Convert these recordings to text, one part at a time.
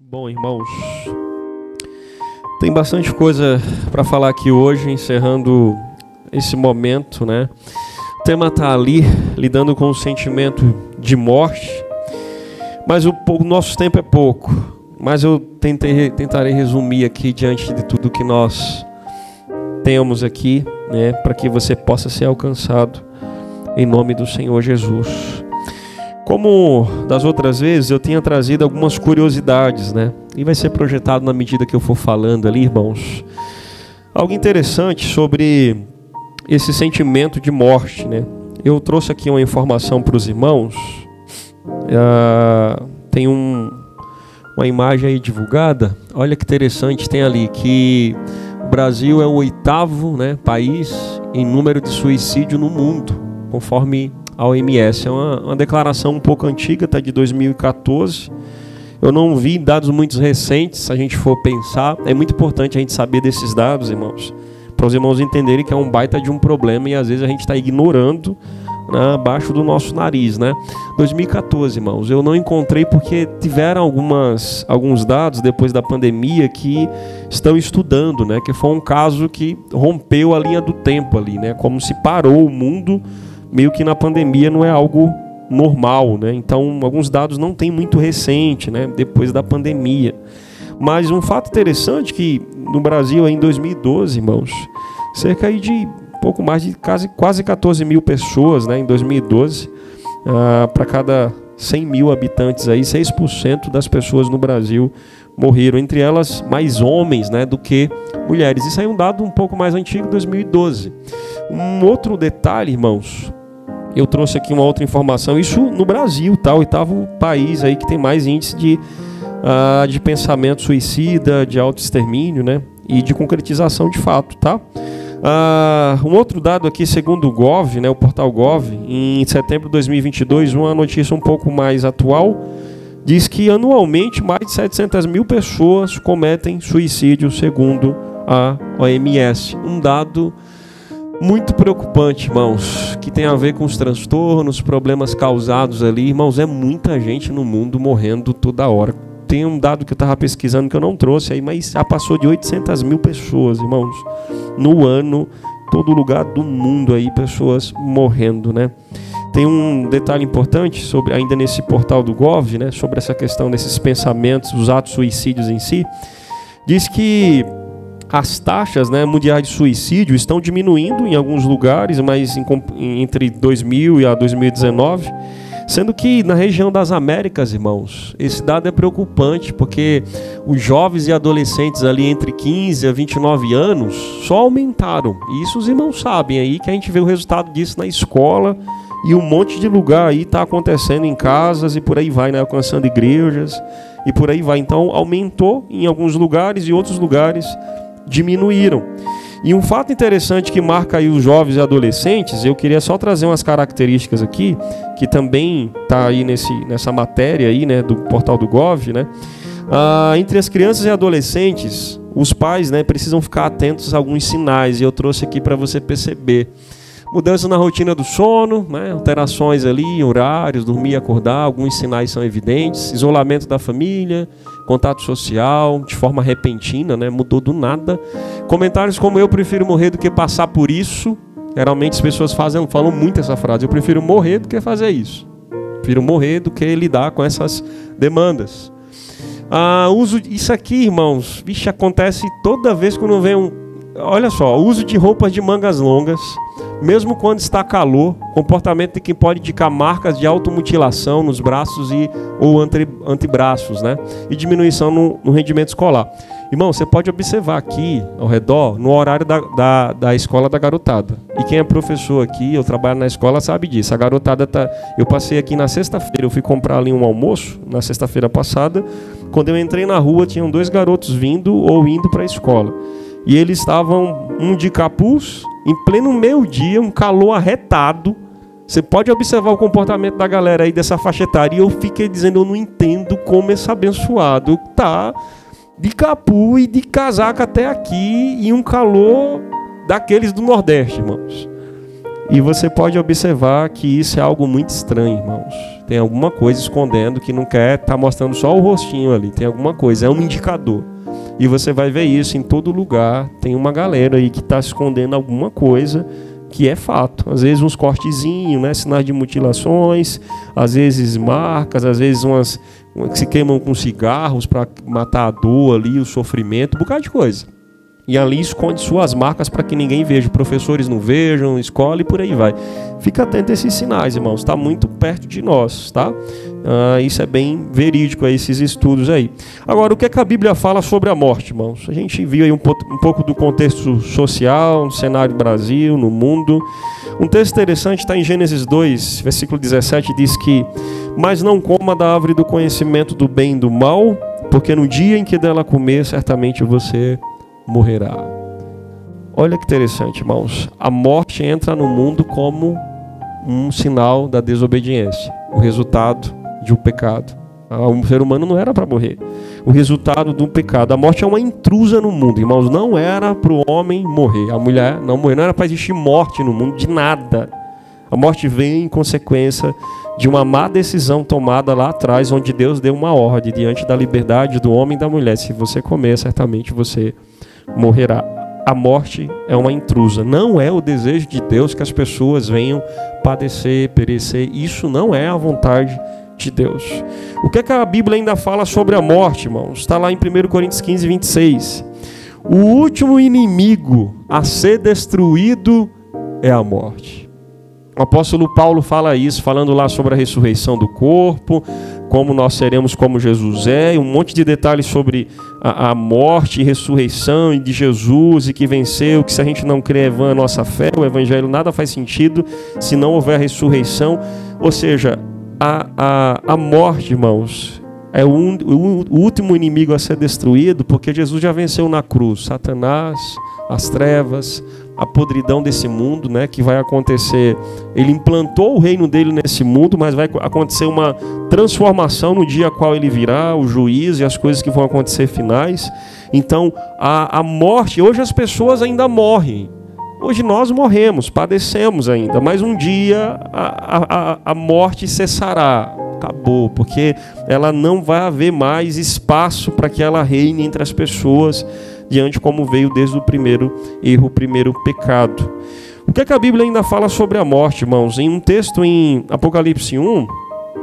Bom, irmãos, tem bastante coisa para falar aqui hoje, encerrando esse momento, né? O tema está ali, lidando com o sentimento de morte, mas o nosso tempo é pouco. Mas eu tentarei resumir aqui diante de tudo que nós temos aqui, né? Para que você possa ser alcançado em nome do Senhor Jesus. Como das outras vezes, eu tinha trazido algumas curiosidades, né? E vai ser projetado na medida que eu for falando ali, irmãos. Algo interessante sobre esse sentimento de morte, né? Eu trouxe aqui uma informação para os irmãos. Tem uma imagem aí divulgada. Olha que interessante, tem ali que o Brasil é o 8º, né, país em número de suicídio no mundo, conforme a OMS. É uma declaração um pouco antiga, está de 2014. Eu não vi dados muito recentes. Se a gente for pensar, é muito importante a gente saber desses dados, irmãos, para os irmãos entenderem que é um baita de um problema e às vezes a gente está ignorando, né, abaixo do nosso nariz, né? 2014, irmãos, eu não encontrei porque tiveram alguns dados depois da pandemia que estão estudando, né? Que foi um caso que rompeu a linha do tempo ali, né? Como se parou o mundo. Meio que na pandemia não é algo normal, né? Então, alguns dados não tem muito recente, né? Depois da pandemia. Mas um fato interessante que no Brasil, em 2012, irmãos, cerca aí de pouco mais de quase 14 mil pessoas, né? Em 2012, para cada 100 mil habitantes, aí, 6% das pessoas no Brasil morreram. Entre elas, mais homens, né, do que mulheres. Isso aí é um dado um pouco mais antigo, 2012. Um outro detalhe, irmãos, eu trouxe aqui uma outra informação, isso no Brasil, tá? O 8º país aí que tem mais índice de pensamento suicida, de autoextermínio, né? E de concretização de fato, tá? Um outro dado aqui, segundo o Gov, né, o portal Gov, em setembro de 2022, uma notícia um pouco mais atual, diz que anualmente mais de 700 mil pessoas cometem suicídio, segundo a OMS. Um dado muito preocupante, irmãos, que tem a ver com os transtornos, problemas causados ali. Irmãos, é muita gente no mundo morrendo toda hora. Tem um dado que eu estava pesquisando que eu não trouxe aí, mas já passou de 800 mil pessoas, irmãos, no ano, todo lugar do mundo aí, pessoas morrendo, né? Tem um detalhe importante sobre, ainda nesse portal do Gov, né, sobre essa questão desses pensamentos, os atos suicídios em si. Diz que as taxas, né, mundiais de suicídio estão diminuindo em alguns lugares, mas entre 2000 e 2019, sendo que na região das Américas, irmãos, esse dado é preocupante, porque os jovens e adolescentes ali entre 15 a 29 anos só aumentaram. E isso os irmãos sabem aí, que a gente vê o resultado disso na escola e um monte de lugar aí está acontecendo em casas e por aí vai, né, alcançando igrejas e por aí vai. Então aumentou em alguns lugares e outros lugares diminuíram. E um fato interessante que marca aí os jovens e adolescentes, eu queria só trazer umas características aqui, que também está aí nessa matéria aí, né, do portal do Gov, né? Entre as crianças e adolescentes, os pais, né, precisam ficar atentos a alguns sinais, e eu trouxe aqui para você perceber. Mudança na rotina do sono, né, alterações ali, horários, dormir e acordar, alguns sinais são evidentes. Isolamento da família, contato social, de forma repentina, né, mudou do nada. Comentários como: eu prefiro morrer do que passar por isso. Geralmente as pessoas falam muito essa frase: eu prefiro morrer do que fazer isso. Prefiro morrer do que lidar com essas demandas. Isso aqui, irmãos, acontece toda vez quando vem olha só, o uso de roupas de mangas longas, mesmo quando está calor, comportamento de quem pode indicar marcas de automutilação nos braços ou antebraços, né? E diminuição no rendimento escolar. Irmão, você pode observar aqui ao redor, no horário da escola da garotada. E quem é professor aqui, eu trabalho na escola, sabe disso. A garotada eu passei aqui na sexta-feira, eu fui comprar ali um almoço, na sexta-feira passada. Quando eu entrei na rua, tinham 2 garotos vindo ou indo para a escola. E eles estavam, um de capuz, em pleno meio-dia, um calor arretado. Você pode observar o comportamento da galera aí dessa faixa etária. E eu fiquei dizendo, eu não entendo como esse abençoado tá de capuz e de casaca até aqui, e um calor daqueles do Nordeste, irmãos. E você pode observar que isso é algo muito estranho, irmãos. Tem alguma coisa escondendo que não quer estar mostrando só o rostinho ali. Tem alguma coisa, é um indicador. E você vai ver isso em todo lugar. Tem uma galera aí que está escondendo alguma coisa que é fato. Às vezes uns cortezinhos, né? Sinais de mutilações, às vezes marcas, às vezes umas que se queimam com cigarros para matar a dor ali, o sofrimento, um bocado de coisa. E ali esconde suas marcas para que ninguém veja, professores não vejam, escola e por aí vai. Fica atento a esses sinais, irmãos, está muito perto de nós, tá? Isso é bem verídico, esses estudos aí. Agora, o que é que a Bíblia fala sobre a morte, irmãos? A gente viu aí um pouco do contexto social, no cenário do Brasil, no mundo. Um texto interessante está em Gênesis 2, versículo 17, diz que: mas não coma da árvore do conhecimento do bem e do mal, porque no dia em que dela comer, certamente você morrerá. Olha que interessante, irmãos. A morte entra no mundo como um sinal da desobediência, o resultado de um pecado. O ser humano não era para morrer. O resultado do pecado. A morte é uma intrusa no mundo, irmãos. Não era para o homem morrer. A mulher não morrer. Não era para existir morte no mundo de nada. A morte vem em consequência de uma má decisão tomada lá atrás, onde Deus deu uma ordem diante da liberdade do homem e da mulher: se você comer, certamente você morrerá. A morte é uma intrusa. Não é o desejo de Deus que as pessoas venham padecer, perecer. Isso não é a vontade de Deus. O que é que a Bíblia ainda fala sobre a morte, irmãos? Está lá em 1 Coríntios 15, 26. O último inimigo a ser destruído é a morte. O apóstolo Paulo fala isso, falando lá sobre a ressurreição do corpo, como nós seremos como Jesus é, e um monte de detalhes sobre a morte e ressurreição e de Jesus e que venceu, que se a gente não crê é vã a nossa fé, o evangelho nada faz sentido se não houver ressurreição. Ou seja, a morte, irmãos, é o último inimigo a ser destruído, porque Jesus já venceu na cruz Satanás, as trevas, a podridão desse mundo, né, que vai acontecer. Ele implantou o reino dele nesse mundo, mas vai acontecer uma transformação no dia a qual ele virá, o juízo e as coisas que vão acontecer finais. Então, a morte, hoje as pessoas ainda morrem. Hoje nós morremos, padecemos ainda, mas um dia a morte cessará. Acabou, porque ela não vai haver mais espaço para que ela reine entre as pessoas, diante como veio desde o primeiro erro, o primeiro pecado. O que é que a Bíblia ainda fala sobre a morte, irmãos? Em um texto em Apocalipse 1,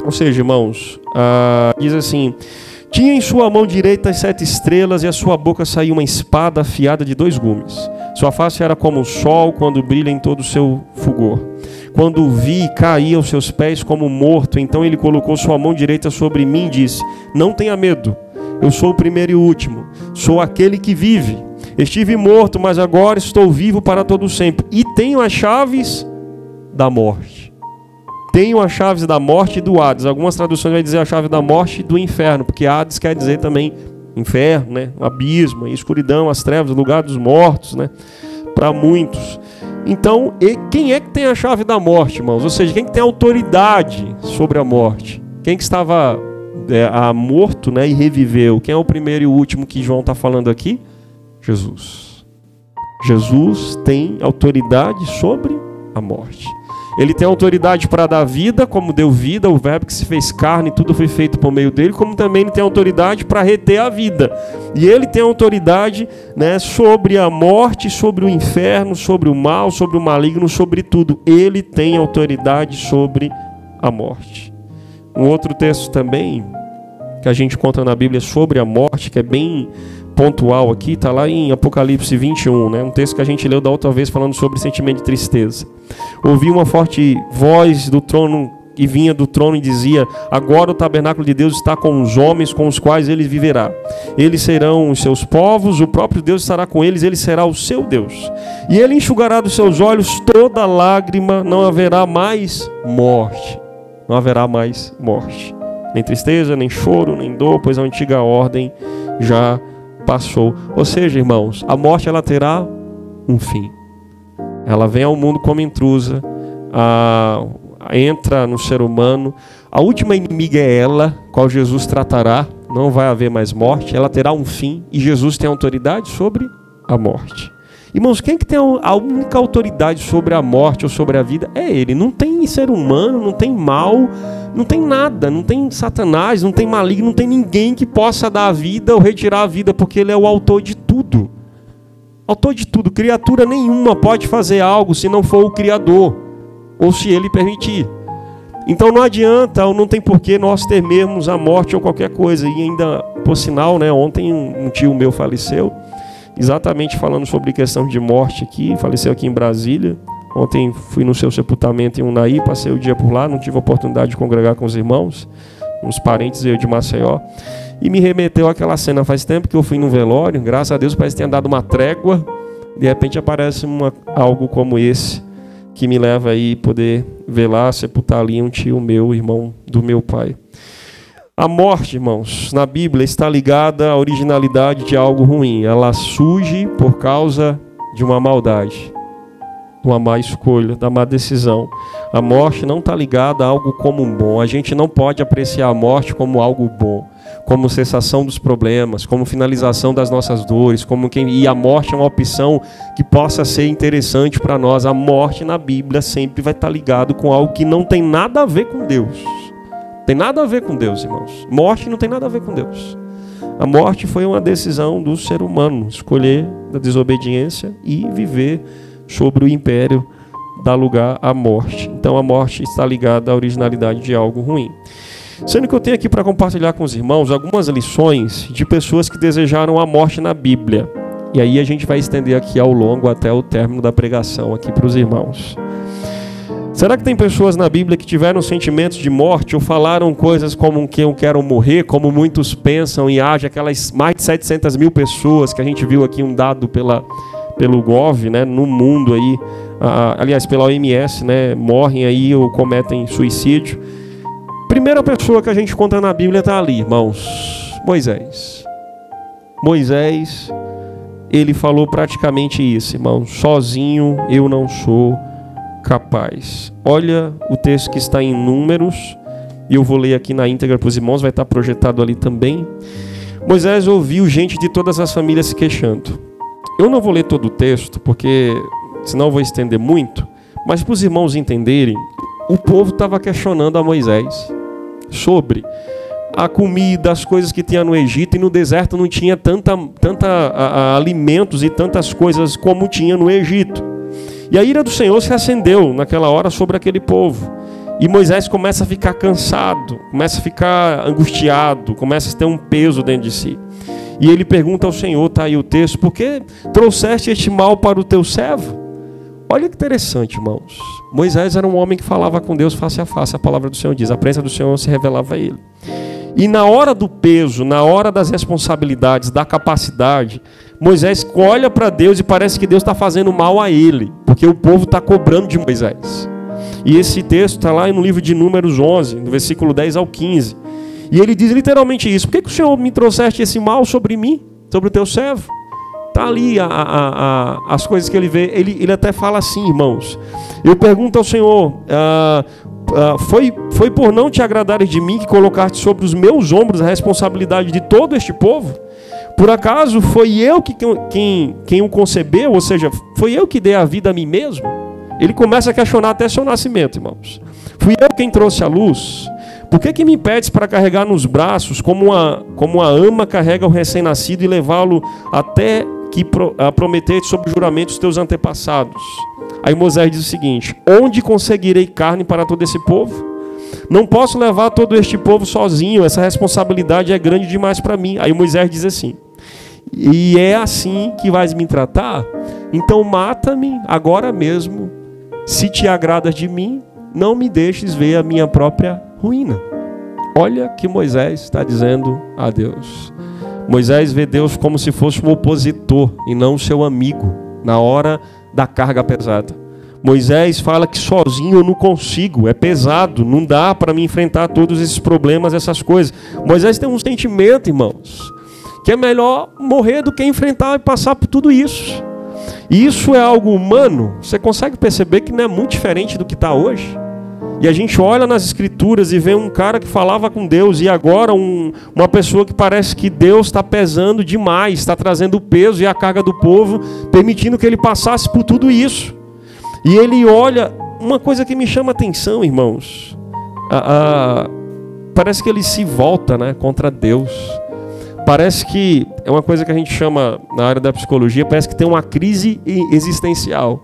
ou seja, irmãos, diz assim: tinha em sua mão direita as 7 estrelas, e a sua boca saía uma espada afiada de 2 gumes. Sua face era como o sol quando brilha em todo o seu fulgor. Quando o vi, caí aos seus pés como morto. Então ele colocou sua mão direita sobre mim e disse: não tenha medo, eu sou o primeiro e o último, sou aquele que vive. Estive morto, mas agora estou vivo para todo sempre, e tenho as chaves da morte. Tenho as chaves da morte e do Hades. Algumas traduções vai dizer a chave da morte e do inferno, porque Hades quer dizer também inferno, né? Abismo, escuridão, as trevas, lugar dos mortos, né? Para muitos. Então, quem é que tem a chave da morte, irmãos? Ou seja, quem que tem autoridade sobre a morte? Quem que estava morto, né, e reviveu? Quem é o primeiro e o último que João está falando aqui? Jesus. Jesus tem autoridade sobre a morte. Ele tem autoridade para dar vida, como deu vida, o verbo que se fez carne, tudo foi feito por meio dele, como também ele tem autoridade para reter a vida. E ele tem autoridade, né, sobre a morte, sobre o inferno, sobre o mal, sobre o maligno, sobre tudo. Ele tem autoridade sobre a morte. Um outro texto também que a gente conta na Bíblia sobre a morte, que é bem pontual aqui, está lá em Apocalipse 21, né? Um texto que a gente leu da outra vez falando sobre sentimento de tristeza. Ouvi uma forte voz do trono, e vinha do trono e dizia: agora o tabernáculo de Deus está com os homens, com os quais ele viverá. Eles serão os seus povos, o próprio Deus estará com eles, ele será o seu Deus. E ele enxugará dos seus olhos toda lágrima, não haverá mais morte. Não haverá mais morte. Nem tristeza, nem choro, nem dor, pois a antiga ordem já passou. Ou seja, irmãos, a morte ela terá um fim. Ela vem ao mundo como intrusa, entra no ser humano. A última inimiga é ela, qual Jesus tratará. Não vai haver mais morte, ela terá um fim, e Jesus tem autoridade sobre a morte. Irmãos, quem é que tem a única autoridade sobre a morte ou sobre a vida? É Ele. Não tem ser humano, não tem mal, não tem nada, não tem Satanás, não tem maligno, não tem ninguém que possa dar a vida ou retirar a vida, porque Ele é o autor de tudo. Autor de tudo. Criatura nenhuma pode fazer algo se não for o Criador, ou se Ele permitir. Então não adianta, ou não tem porquê nós temermos a morte ou qualquer coisa. E ainda, por sinal, né, ontem um tio meu faleceu, exatamente falando sobre questão de morte aqui, faleceu aqui em Brasília. Ontem fui no seu sepultamento em Unai, passei o dia por lá, não tive a oportunidade de congregar com os irmãos, uns parentes eu de Maceió, e me remeteu àquela cena. Faz tempo que eu fui no velório, graças a Deus parece que tenha dado uma trégua, de repente aparece algo como esse, que me leva aí poder ver lá, sepultar ali um tio meu, irmão do meu pai. A morte, irmãos, na Bíblia está ligada à originalidade de algo ruim. Ela surge por causa de uma maldade, de uma má escolha, da má decisão. A morte não está ligada a algo como bom. A gente não pode apreciar a morte como algo bom, como cessação dos problemas, como finalização das nossas dores, e a morte é uma opção que possa ser interessante para nós. A morte na Bíblia sempre vai estar ligado com algo que não tem nada a ver com Deus. Tem nada a ver com Deus, irmãos. Morte não tem nada a ver com Deus. A morte foi uma decisão do ser humano, escolher da desobediência e viver sobre o império, dar lugar à morte. Então a morte está ligada à originalidade de algo ruim. Sendo que eu tenho aqui para compartilhar com os irmãos algumas lições de pessoas que desejaram a morte na Bíblia. E aí a gente vai estender aqui ao longo até o término da pregação aqui para os irmãos. Será que tem pessoas na Bíblia que tiveram sentimentos de morte ou falaram coisas como que eu quero morrer, como muitos pensam e agem, aquelas mais de 700 mil pessoas que a gente viu aqui um dado pelo Gov, né, no mundo aí, aliás, pela OMS, né, morrem aí ou cometem suicídio. Primeira pessoa que a gente encontra na Bíblia está ali, irmãos, Moisés. Moisés, ele falou praticamente isso, irmãos: sozinho eu não sou capaz. Olha o texto que está em Números, e eu vou ler aqui na íntegra para os irmãos, vai estar projetado ali também. Moisés ouviu gente de todas as famílias se queixando. Eu não vou ler todo o texto, porque senão eu vou estender muito, mas para os irmãos entenderem, o povo estava questionando a Moisés sobre a comida, as coisas que tinha no Egito, e no deserto não tinha tanta alimentos e tantas coisas como tinha no Egito. E a ira do Senhor se acendeu naquela hora sobre aquele povo. E Moisés começa a ficar cansado, começa a ficar angustiado, começa a ter um peso dentro de si. E ele pergunta ao Senhor, está aí o texto: por que trouxeste este mal para o teu servo? Olha que interessante, irmãos. Moisés era um homem que falava com Deus face a face. A palavra do Senhor diz, a presença do Senhor se revelava a ele. E na hora do peso, na hora das responsabilidades, da capacidade, Moisés olha para Deus e parece que Deus está fazendo mal a ele, porque o povo está cobrando de Moisés. E esse texto está lá no livro de Números 11, no versículo 10 ao 15. E ele diz literalmente isso: por que o Senhor me trouxeste esse mal sobre mim, sobre o teu servo? Está ali as coisas que ele vê. Ele até fala assim, irmãos: eu pergunto ao Senhor, foi por não te agradares de mim que colocaste sobre os meus ombros a responsabilidade de todo este povo? Por acaso foi eu quem o concebeu? Ou seja, foi eu que dei a vida a mim mesmo? Ele começa a questionar até seu nascimento, irmãos. Fui eu quem trouxe a luz? Por que me pedes para carregar nos braços, como uma ama carrega o recém-nascido, e levá-lo até que prometeste sob juramento os teus antepassados? Aí Moisés diz o seguinte: onde conseguirei carne para todo esse povo? Não posso levar todo este povo sozinho, essa responsabilidade é grande demais para mim. Aí Moisés diz assim: e é assim que vais me tratar? Então mata-me agora mesmo, se te agradas de mim, não me deixes ver a minha própria ruína. Olha que Moisés está dizendo a Deus. Moisés vê Deus como se fosse um opositor e não o seu amigo na hora da carga pesada. Moisés fala que sozinho eu não consigo, é pesado, não dá para me enfrentar todos esses problemas, essas coisas. Moisés tem um sentimento, irmãos, que é melhor morrer do que enfrentar e passar por tudo isso. E isso é algo humano. Você consegue perceber que não é muito diferente do que está hoje? E a gente olha nas escrituras e vê um cara que falava com Deus e agora uma pessoa que parece que Deus está pesando demais, está trazendo o peso e a carga do povo, permitindo que ele passasse por tudo isso. E ele olha, uma coisa que me chama a atenção, irmãos, parece que ele se volta, né, contra Deus. Parece que é uma coisa que a gente chama na área da psicologia, parece que tem uma crise existencial.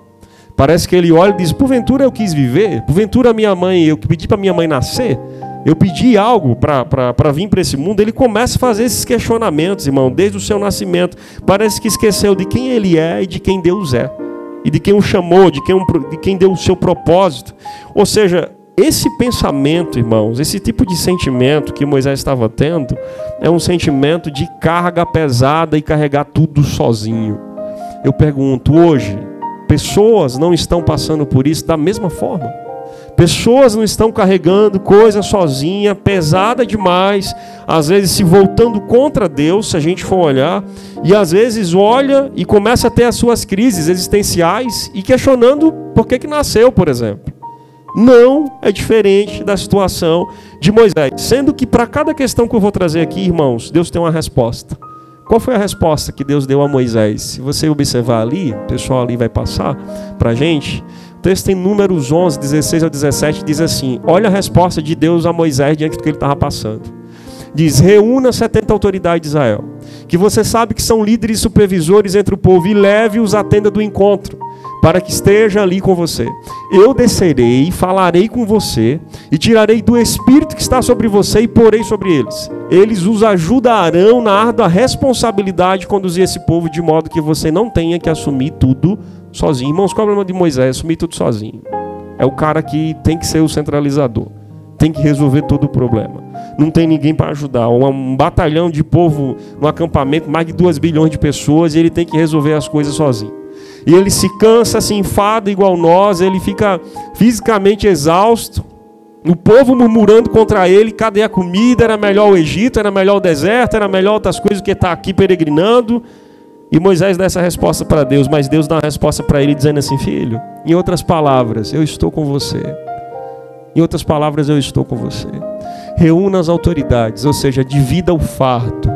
Parece que ele olha e diz, porventura eu quis viver? Porventura minha mãe, eu pedi para minha mãe nascer? Eu pedi algo para vir para esse mundo? Ele começa a fazer esses questionamentos, irmão, desde o seu nascimento. Parece que esqueceu de quem ele é e de quem Deus é. E de quem o chamou, de quem deu o seu propósito. Ou seja, esse pensamento, irmãos, esse tipo de sentimento que Moisés estava tendo, é um sentimento de carga pesada e carregar tudo sozinho. Eu pergunto, hoje, pessoas não estão passando por isso da mesma forma? Pessoas não estão carregando coisa sozinha, pesada demais, às vezes se voltando contra Deus, se a gente for olhar, e às vezes olha e começa a ter as suas crises existenciais e questionando por que nasceu, por exemplo. Não é diferente da situação de Moisés, sendo que para cada questão que eu vou trazer aqui, irmãos, Deus tem uma resposta. Qual foi a resposta que Deus deu a Moisés? Se você observar ali, o pessoal ali vai passar para a gente. O texto em Números 11, 16 ao 17, diz assim, olha a resposta de Deus a Moisés diante do que ele estava passando. Diz, reúna 70 autoridades de Israel, que você sabe que são líderes e supervisores entre o povo, e leve-os à tenda do encontro, para que esteja ali com você. Eu descerei, falarei com você, e tirarei do Espírito que está sobre você, e porei sobre eles. Eles os ajudarão na árdua responsabilidade de conduzir esse povo, de modo que você não tenha que assumir tudo sozinho. Irmãos, qual é o problema de Moisés? Assumir tudo sozinho. É o cara que tem que ser o centralizador. Tem que resolver todo o problema. Não tem ninguém para ajudar. Um batalhão de povo no acampamento, mais de 2 bilhões de pessoas, e ele tem que resolver as coisas sozinho. E ele se cansa, se enfada igual nós, ele fica fisicamente exausto. O povo murmurando contra ele, cadê a comida? Era melhor o Egito, era melhor o deserto, era melhor outras coisas que está aqui peregrinando. E Moisés dá essa resposta para Deus, mas Deus dá uma resposta para ele dizendo assim, filho, em outras palavras, eu estou com você. Em outras palavras, eu estou com você. Reúna as autoridades, ou seja, divida o fardo.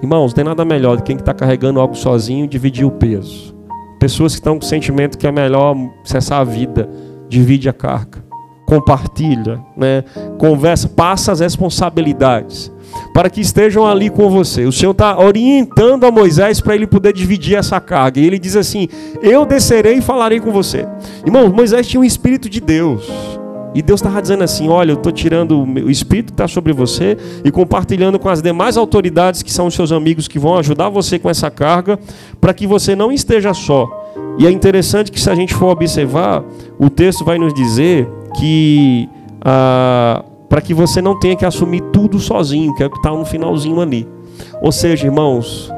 Irmãos, não tem nada melhor do que quem está carregando algo sozinho, dividir o peso. Pessoas que estão com o sentimento que é melhor cessar a vida, divide a carga, compartilha, né? Conversa, passa as responsabilidades, para que estejam ali com você. O Senhor está orientando a Moisés para ele poder dividir essa carga. E ele diz assim, eu descerei e falarei com você. Irmãos, Moisés tinha um Espírito de Deus. E Deus estava dizendo assim, olha, eu estou tirando o Espírito que está sobre você e compartilhando com as demais autoridades que são os seus amigos que vão ajudar você com essa carga, para que você não esteja só. E é interessante que se a gente for observar, o texto vai nos dizer que para que você não tenha que assumir tudo sozinho, que é o que está no finalzinho ali. Ou seja, irmãos,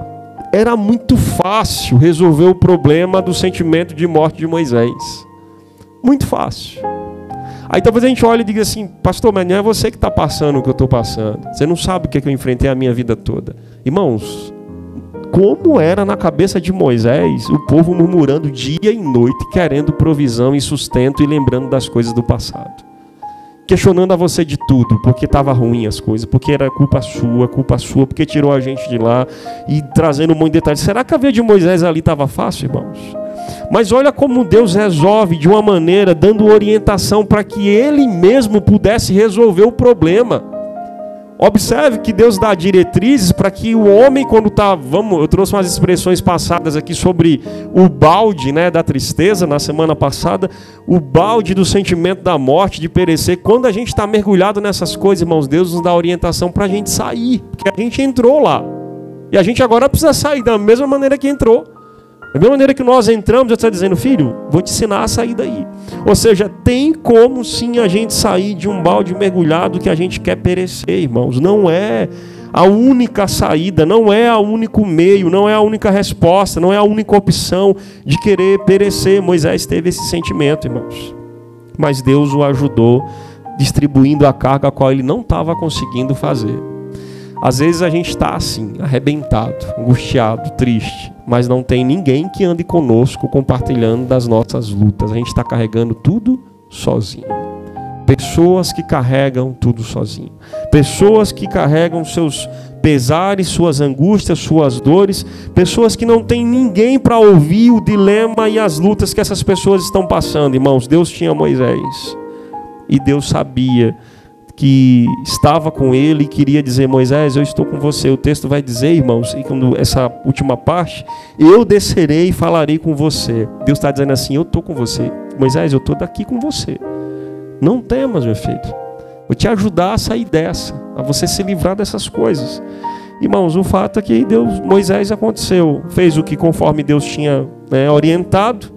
era muito fácil resolver o problema do sentimento de morte de Moisés. Muito fácil. Aí talvez a gente olhe e diga assim, pastor, mas não é você que está passando o que eu estou passando. Você não sabe o que eu enfrentei a minha vida toda. Irmãos, como era na cabeça de Moisés, o povo murmurando dia e noite, querendo provisão e sustento e lembrando das coisas do passado. Questionando a você de tudo, porque estava ruim as coisas, porque era culpa sua, porque tirou a gente de lá, e trazendo um monte de detalhes. Será que a vida de Moisés ali estava fácil, irmãos? Mas olha como Deus resolve de uma maneira, dando orientação para que Ele mesmo pudesse resolver o problema. Observe que Deus dá diretrizes para que o homem, quando está... eu trouxe umas expressões passadas aqui sobre o balde, né, da tristeza, na semana passada, o balde do sentimento da morte, de perecer. Quando a gente está mergulhado nessas coisas, irmãos, Deus nos dá orientação para a gente sair, porque a gente entrou lá. E a gente agora precisa sair da mesma maneira que entrou. Da mesma maneira que nós entramos, Deus está dizendo, filho, vou te ensinar a sair daí. Ou seja, tem como sim a gente sair de um balde mergulhado que a gente quer perecer, irmãos. Não é a única saída, não é o único meio, não é a única resposta, não é a única opção de querer perecer. Moisés teve esse sentimento, irmãos. Mas Deus o ajudou, distribuindo a carga a qual ele não estava conseguindo fazer. Às vezes a gente está assim, arrebentado, angustiado, triste, mas não tem ninguém que ande conosco compartilhando das nossas lutas. A gente está carregando tudo sozinho. Pessoas que carregam tudo sozinho. Pessoas que carregam seus pesares, suas angústias, suas dores. Pessoas que não têm ninguém para ouvir o dilema e as lutas que essas pessoas estão passando. Irmãos, Deus tinha Moisés. E Deus sabia que estava com ele e queria dizer: Moisés, eu estou com você. O texto vai dizer, irmãos, e quando essa última parte, eu descerei e falarei com você. Deus está dizendo assim: eu estou com você. Moisés, eu estou daqui com você. Não temas, meu filho. Vou te ajudar a sair dessa, a você se livrar dessas coisas. Irmãos, o fato é que Moisés fez o que conforme Deus tinha orientado.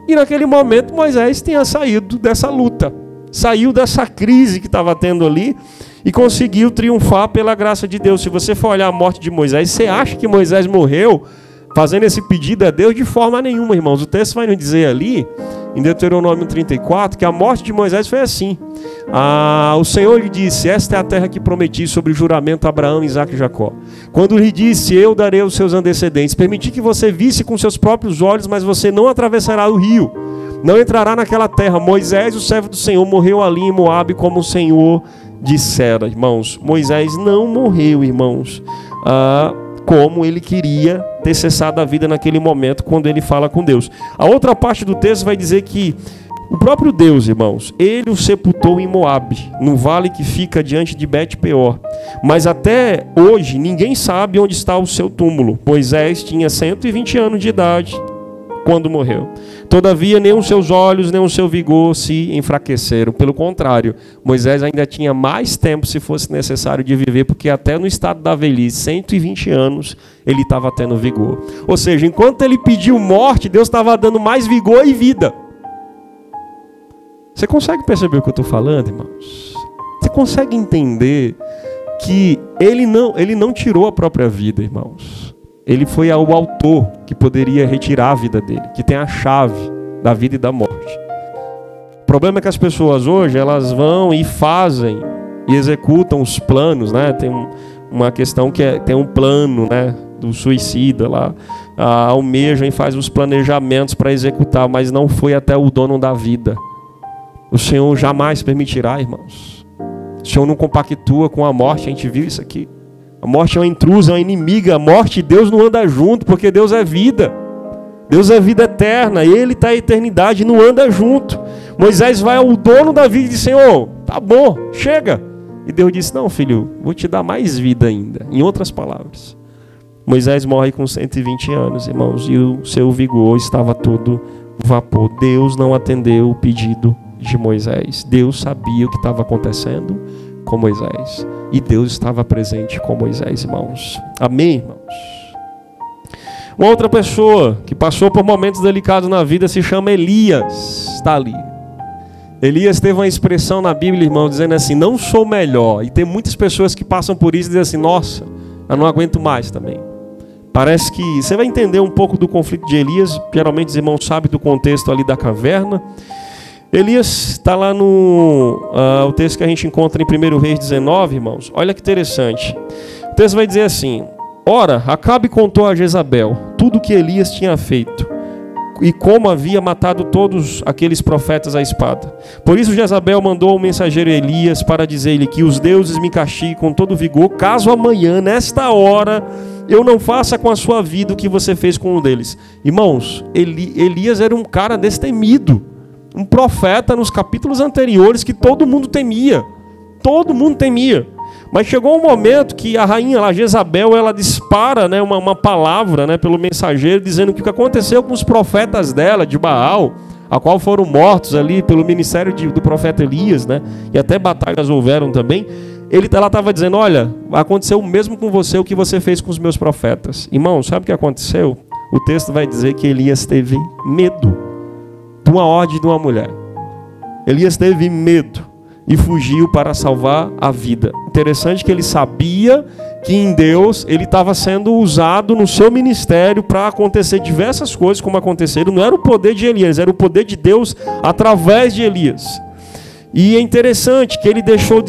E naquele momento Moisés tinha saído dessa luta. Saiu dessa crise que estava tendo ali e conseguiu triunfar pela graça de Deus. Se você for olhar a morte de Moisés, você acha que Moisés morreu fazendo esse pedido a Deus? De forma nenhuma, irmãos. O texto vai nos dizer ali, em Deuteronômio 34, que a morte de Moisés foi assim. O Senhor lhe disse: esta é a terra que prometi sobre o juramento a Abraão, Isaque e Jacó. Quando lhe disse: eu darei aos seus antecedentes, permiti que você visse com seus próprios olhos, mas você não atravessará o rio, não entrará naquela terra. Moisés, o servo do Senhor, morreu ali em Moabe, como o Senhor dissera. Irmãos, Moisés não morreu, irmãos, como ele queria ter cessado a vida naquele momento, quando ele fala com Deus. A outra parte do texto vai dizer que o próprio Deus, irmãos, ele o sepultou em Moabe, no vale que fica diante de Bet-peor. Mas até hoje ninguém sabe onde está o seu túmulo. Moisés tinha 120 anos de idade quando morreu. Todavia, nem os seus olhos, nem o seu vigor se enfraqueceram. Pelo contrário, Moisés ainda tinha mais tempo, se fosse necessário, de viver, porque até no estado da velhice, 120 anos, ele estava tendo vigor. Ou seja, enquanto ele pediu morte, Deus estava dando mais vigor e vida. Você consegue perceber o que eu estou falando, irmãos? Você consegue entender que ele não tirou a própria vida, irmãos? Ele foi o autor que poderia retirar a vida dele, que tem a chave da vida e da morte. O problema é que as pessoas hoje, elas vão e fazem e executam os planos, né? Tem uma questão que tem um plano, né, do suicida lá, almejam e faz os planejamentos para executar, mas não foi até o dono da vida. O Senhor jamais permitirá, irmãos. O Senhor não compactua com a morte, a gente viu isso aqui. A morte é uma intrusa, é uma inimiga. A morte e Deus não andam junto, porque Deus é vida. Deus é vida eterna. Ele está em eternidade, não anda junto. Moisés vai ao dono da vida e diz: Senhor, tá bom, chega. E Deus disse: não, filho, vou te dar mais vida ainda. Em outras palavras, Moisés morre com 120 anos, irmãos, e o seu vigor estava todo vapor. Deus não atendeu o pedido de Moisés. Deus sabia o que estava acontecendo com Moisés. E Deus estava presente com Moisés, irmãos. Amém, irmãos? Uma outra pessoa que passou por momentos delicados na vida se chama Elias. Está ali. Elias teve uma expressão na Bíblia, irmão, dizendo assim: não sou melhor. E tem muitas pessoas que passam por isso e dizem assim: nossa, eu não aguento mais também. Parece que você vai entender um pouco do conflito de Elias. Geralmente os irmãos sabem do contexto ali da caverna. Elias está lá no o texto que a gente encontra em 1 Reis 19, irmãos. Olha que interessante. O texto vai dizer assim: ora, Acabe contou a Jezabel tudo o que Elias tinha feito e como havia matado todos aqueles profetas à espada. Por isso Jezabel mandou o mensageiro Elias para dizer-lhe que os deuses me castiguem com todo vigor, caso amanhã, nesta hora, eu não faça com a sua vida o que você fez com um deles. Irmãos, Elias era um cara destemido. Um profeta nos capítulos anteriores que todo mundo temia. Todo mundo temia. Mas chegou um momento que a rainha lá, Jezabel, ela dispara, né, uma palavra, né, pelo mensageiro, dizendo que o que aconteceu com os profetas dela, de Baal, a qual foram mortos ali pelo ministério do profeta Elias, né, e até batalhas houveram também. Ela estava dizendo: olha, aconteceu o mesmo com você, o que você fez com os meus profetas. Irmão, sabe o que aconteceu? O texto vai dizer que Elias teve medo de uma ordem de uma mulher. Elias teve medo e fugiu para salvar a vida. Interessante que ele sabia que em Deus ele estava sendo usado no seu ministério para acontecer diversas coisas como aconteceram. Não era o poder de Elias, era o poder de Deus através de Elias. E é interessante que ele deixou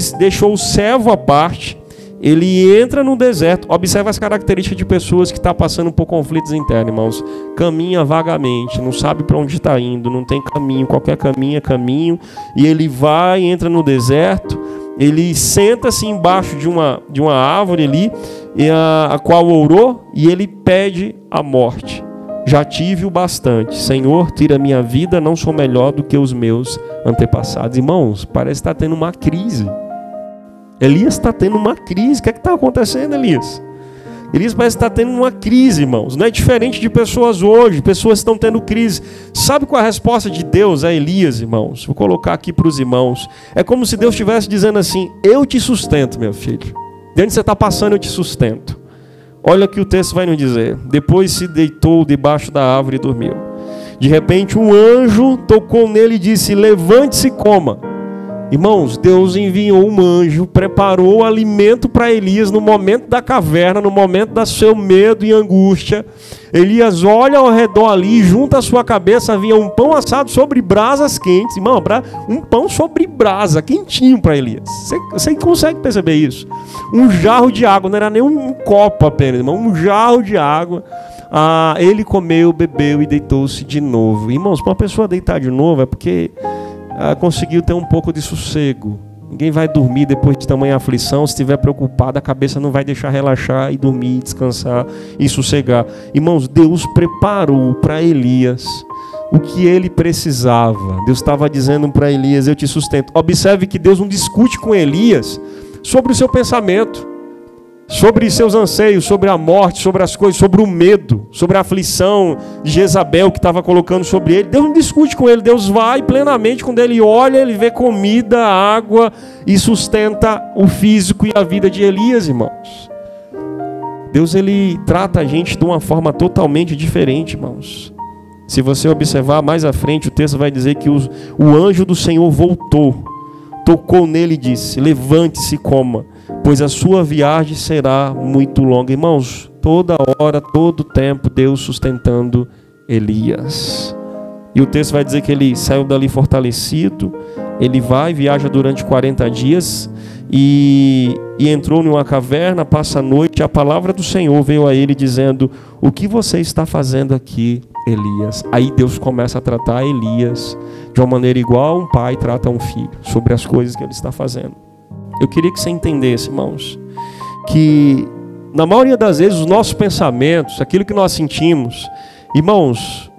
o servo à parte ele entra no deserto. Observa as características de pessoas que estão passando por conflitos internos, irmãos. Caminha vagamente, não sabe para onde está indo, não tem caminho, qualquer caminho é caminho. E ele vai, entra no deserto, ele senta-se embaixo de uma árvore ali, a qual orou, e ele pede a morte. Já tive o bastante. Senhor, tira a minha vida, não sou melhor do que os meus antepassados. Irmãos, parece que está tendo uma crise. Elias está tendo uma crise. O que é que está acontecendo, Elias? Elias parece que está tendo uma crise, irmãos. Não é diferente de pessoas hoje. Pessoas estão tendo crise. Sabe qual é a resposta de Deus a Elias, irmãos? Vou colocar aqui para os irmãos. É como se Deus estivesse dizendo assim: eu te sustento, meu filho. De onde você está passando, eu te sustento. Olha o que o texto vai nos dizer. Depois se deitou debaixo da árvore e dormiu. De repente um anjo tocou nele e disse: levante-se e coma. Irmãos, Deus enviou um anjo, preparou o alimento para Elias no momento da caverna, no momento do seu medo e angústia. Elias olha ao redor ali, junto à sua cabeça havia um pão assado sobre brasas quentes. Irmão, um pão sobre brasa, quentinho para Elias. Você consegue perceber isso? Um jarro de água, não era nem um copo apenas, irmão, um jarro de água. Ele comeu, bebeu e deitou-se de novo. Irmãos, para uma pessoa deitar de novo é porque conseguiu ter um pouco de sossego. Ninguém vai dormir depois de tamanha aflição. Se estiver preocupado, a cabeça não vai deixar relaxar e dormir, descansar e sossegar. Irmãos, Deus preparou para Elias o que ele precisava. Deus estava dizendo para Elias: eu te sustento. Observe que Deus não discute com Elias sobre o seu pensamento, sobre seus anseios, sobre a morte, sobre as coisas, sobre o medo, sobre a aflição de Jezabel que estava colocando sobre ele. Deus não discute com ele. Deus vai plenamente. Quando ele olha, ele vê comida, água e sustenta o físico e a vida de Elias, irmãos. Deus, ele trata a gente de uma forma totalmente diferente, irmãos. Se você observar mais à frente, o texto vai dizer que o anjo do Senhor voltou, tocou nele e disse: levante-se e coma, pois a sua viagem será muito longa. Irmãos, toda hora, todo tempo, Deus sustentando Elias. E o texto vai dizer que ele saiu dali fortalecido. Ele viaja durante 40 dias e entrou numa caverna, passa a noite. A palavra do Senhor veio a ele dizendo: o que você está fazendo aqui, Elias? Aí Deus começa a tratar Elias de uma maneira igual um pai trata um filho, sobre as coisas que ele está fazendo. Eu queria que você entendesse, irmãos, que na maioria das vezes os nossos pensamentos, aquilo que nós sentimos, irmãos,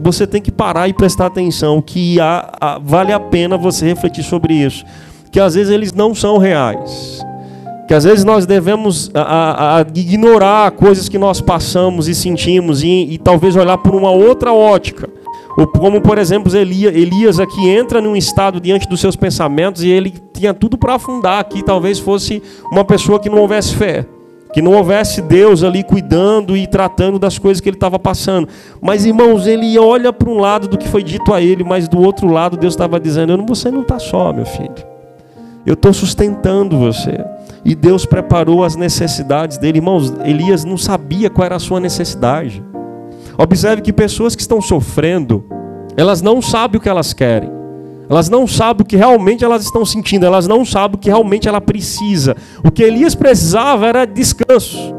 você tem que parar e prestar atenção, que vale a pena você refletir sobre isso, que às vezes eles não são reais, que às vezes nós devemos ignorar coisas que nós passamos e sentimos e talvez olhar por uma outra ótica. Ou como, por exemplo, Elias aqui entra num estado diante dos seus pensamentos e ele tinha tudo para afundar aqui. Talvez fosse uma pessoa que não houvesse fé, que não houvesse Deus ali cuidando e tratando das coisas que ele estava passando. Mas, irmãos, ele olha para um lado do que foi dito a ele, mas do outro lado Deus estava dizendo: você não está só, meu filho. Eu estou sustentando você. E Deus preparou as necessidades dele. Irmãos, Elias não sabia qual era a sua necessidade. Observe que pessoas que estão sofrendo, elas não sabem o que elas querem. Elas não sabem o que realmente elas estão sentindo. Elas não sabem o que realmente ela precisa. O que Elias precisava era descanso.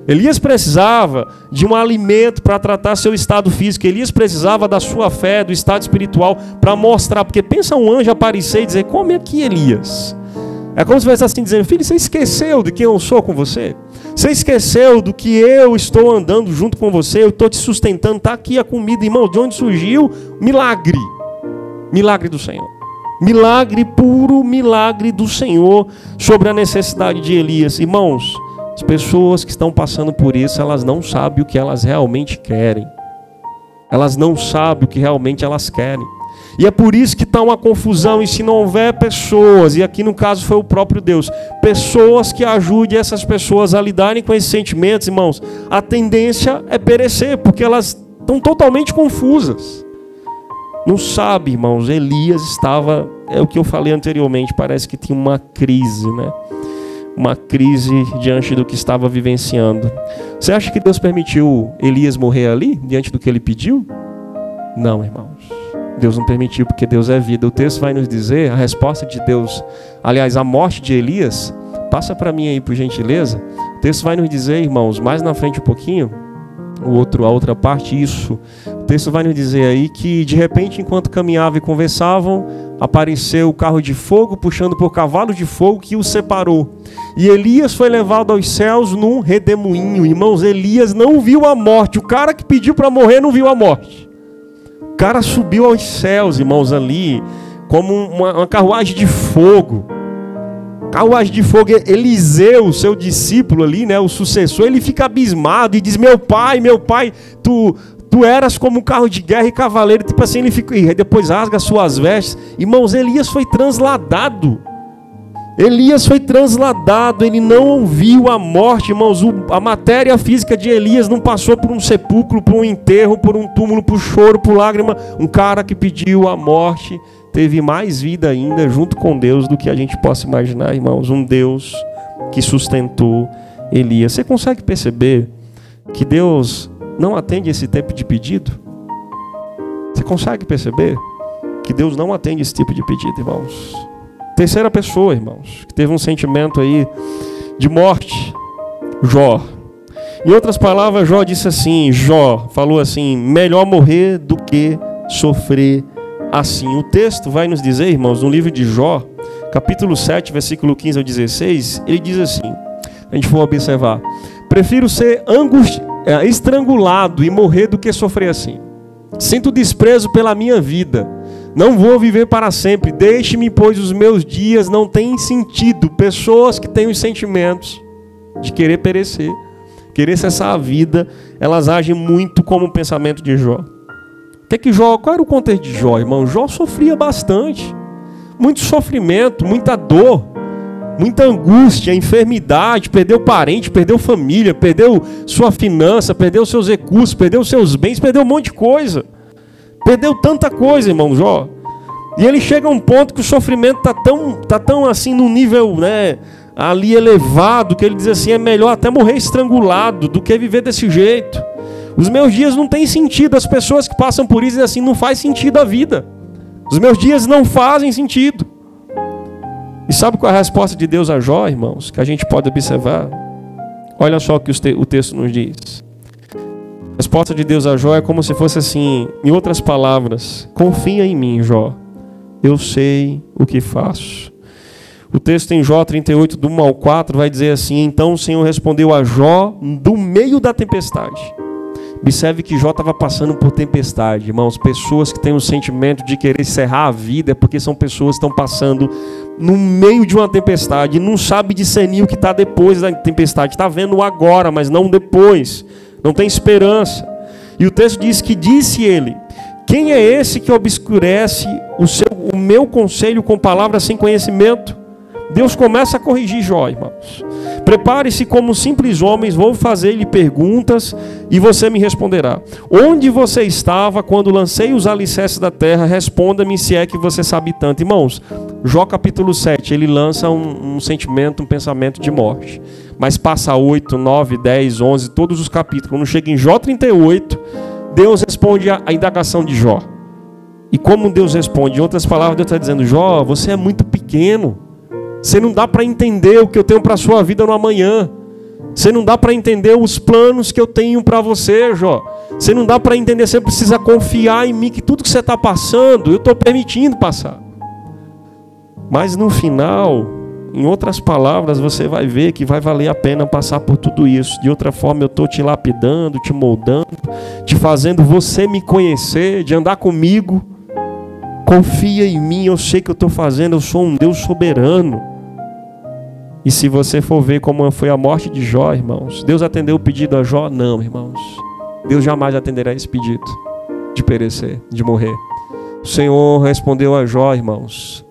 Elias precisava de um alimento para tratar seu estado físico. Elias precisava da sua fé, do estado espiritual, para mostrar. Porque pensa um anjo aparecer e dizer: come aqui, Elias. É como se estivesse assim dizendo: filho, você esqueceu de quem eu sou com você? Você esqueceu do que eu estou andando junto com você? Eu estou te sustentando, está aqui a comida. Irmão, de onde surgiu? Milagre. Milagre do Senhor. Milagre, puro milagre do Senhor sobre a necessidade de Elias. Irmãos, as pessoas que estão passando por isso, elas não sabem o que elas realmente querem. Elas não sabem o que realmente elas querem. E é por isso que está uma confusão. E se não houver pessoas, e aqui no caso foi o próprio Deus, pessoas que ajudem essas pessoas a lidarem com esses sentimentos, irmãos, a tendência é perecer, porque elas estão totalmente confusas. Não sabe, irmãos, Elias estava, é o que eu falei anteriormente, parece que tinha uma crise, né? Uma crise diante do que estava vivenciando. Você acha que Deus permitiu Elias morrer ali, diante do que ele pediu? Não, irmãos. Deus não permitiu, porque Deus é vida. O texto vai nos dizer, a resposta de Deus, aliás, a morte de Elias Passa para mim aí, por gentileza. O texto vai nos dizer, irmãos, mais na frente um pouquinho, a outra parte, isso. O texto vai nos dizer aí que, de repente, enquanto caminhavam e conversavam, apareceu o carro de fogo, puxando por cavalo de fogo, que os separou. E Elias foi levado aos céus num redemoinho. Irmãos, Elias não viu a morte. O cara que pediu para morrer não viu a morte. O cara subiu aos céus, irmãos, ali, como uma carruagem de fogo. Carruagem de fogo. Eliseu, seu discípulo ali, né, o sucessor, ele fica abismado e diz: meu pai, tu eras como um carro de guerra e cavaleiro. Tipo assim, ele fica, e depois rasga suas vestes. Irmãos, Elias foi transladado. Elias foi transladado, ele não ouviu a morte, irmãos. A matéria física de Elias não passou por um sepulcro, por um enterro, por um túmulo, por choro, por lágrima. Um cara que pediu a morte teve mais vida ainda junto com Deus do que a gente possa imaginar, irmãos. Um Deus que sustentou Elias. Você consegue perceber que Deus não atende esse tipo de pedido? Você consegue perceber que Deus não atende esse tipo de pedido, irmãos? Terceira pessoa, irmãos, que teve um sentimento aí de morte, Jó. Em outras palavras, Jó disse assim, falou assim: melhor morrer do que sofrer assim. O texto vai nos dizer, irmãos, no livro de Jó, capítulo 7, versículo 15 ao 16, ele diz assim, a gente for observar: prefiro ser estrangulado e morrer do que sofrer assim. Sinto desprezo pela minha vida. Não vou viver para sempre. Deixe-me, pois os meus dias não têm sentido. Pessoas que têm os sentimentos de querer perecer, querer cessar a vida, elas agem muito como o pensamento de Jó. Qual era o contexto de Jó, irmão? Jó sofria bastante. Muito sofrimento, muita dor, muita angústia, enfermidade, perdeu parente, perdeu família, perdeu sua finança, perdeu seus recursos, perdeu seus bens, perdeu um monte de coisa. Perdeu tanta coisa, irmão Jó. E ele chega a um ponto que o sofrimento tá tão assim num nível, né, ali elevado, que ele diz assim: é melhor até morrer estrangulado do que viver desse jeito. Os meus dias não têm sentido. As pessoas que passam por isso dizem assim: não faz sentido a vida. Os meus dias não fazem sentido. E sabe qual é a resposta de Deus a Jó, irmãos? Que a gente pode observar. Olha só o que o texto nos diz. A resposta de Deus a Jó é como se fosse assim, em outras palavras: confia em mim, Jó, eu sei o que faço. O texto em Jó 38, do 1 ao 4, vai dizer assim: então o Senhor respondeu a Jó do meio da tempestade. Observe que Jó estava passando por tempestade, irmãos. Pessoas que têm o sentimento de querer encerrar a vida é porque são pessoas que estão passando no meio de uma tempestade e não sabe discernir o que está depois da tempestade. Está vendo agora, mas não depois. Não tem esperança. E o texto diz que disse ele: quem é esse que obscurece o meu conselho com palavras sem conhecimento? Deus começa a corrigir Jó, irmãos. Prepare-se como simples homens, vou fazer-lhe perguntas e você me responderá. Onde você estava quando lancei os alicerces da terra? Responda-me, se é que você sabe tanto. Irmãos, Jó capítulo 7, ele lança um sentimento, um pensamento de morte. Mas passa 8, 9, 10, 11, todos os capítulos. Quando chega em Jó 38, Deus responde a indagação de Jó. E como Deus responde? Em outras palavras, Deus está dizendo: Jó, você é muito pequeno. Você não dá para entender o que eu tenho para a sua vida no amanhã. Você não dá para entender os planos que eu tenho para você, Jó. Você não dá para entender, você precisa confiar em mim, que tudo que você está passando, eu estou permitindo passar. Mas no final, em outras palavras, você vai ver que vai valer a pena passar por tudo isso. De outra forma, eu estou te lapidando, te moldando, te fazendo você me conhecer, de andar comigo. Confia em mim, eu sei o que eu estou fazendo, eu sou um Deus soberano. E se você for ver como foi a morte de Jó, irmãos, Deus atendeu o pedido a Jó? Não, irmãos. Deus jamais atenderá esse pedido de perecer, de morrer. O Senhor respondeu a Jó, irmãos.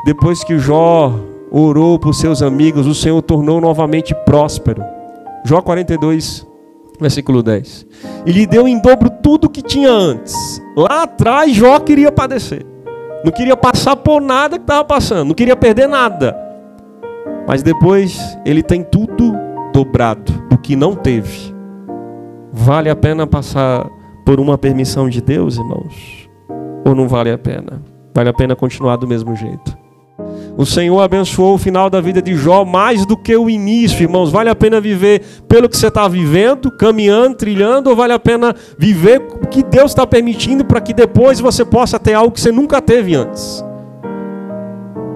Depois que Jó orou por seus amigos, o Senhor tornou novamente próspero. Jó 42, versículo 10. E lhe deu em dobro tudo que tinha antes. Lá atrás Jó queria padecer. Não queria passar por nada que estava passando. Não queria perder nada. Mas depois ele tem tudo dobrado do que não teve. Vale a pena passar por uma permissão de Deus, irmãos? Ou não vale a pena? Vale a pena continuar do mesmo jeito? O Senhor abençoou o final da vida de Jó mais do que o início, irmãos. Vale a pena viver pelo que você está vivendo, caminhando, trilhando, ou vale a pena viver o que Deus está permitindo para que depois você possa ter algo que você nunca teve antes?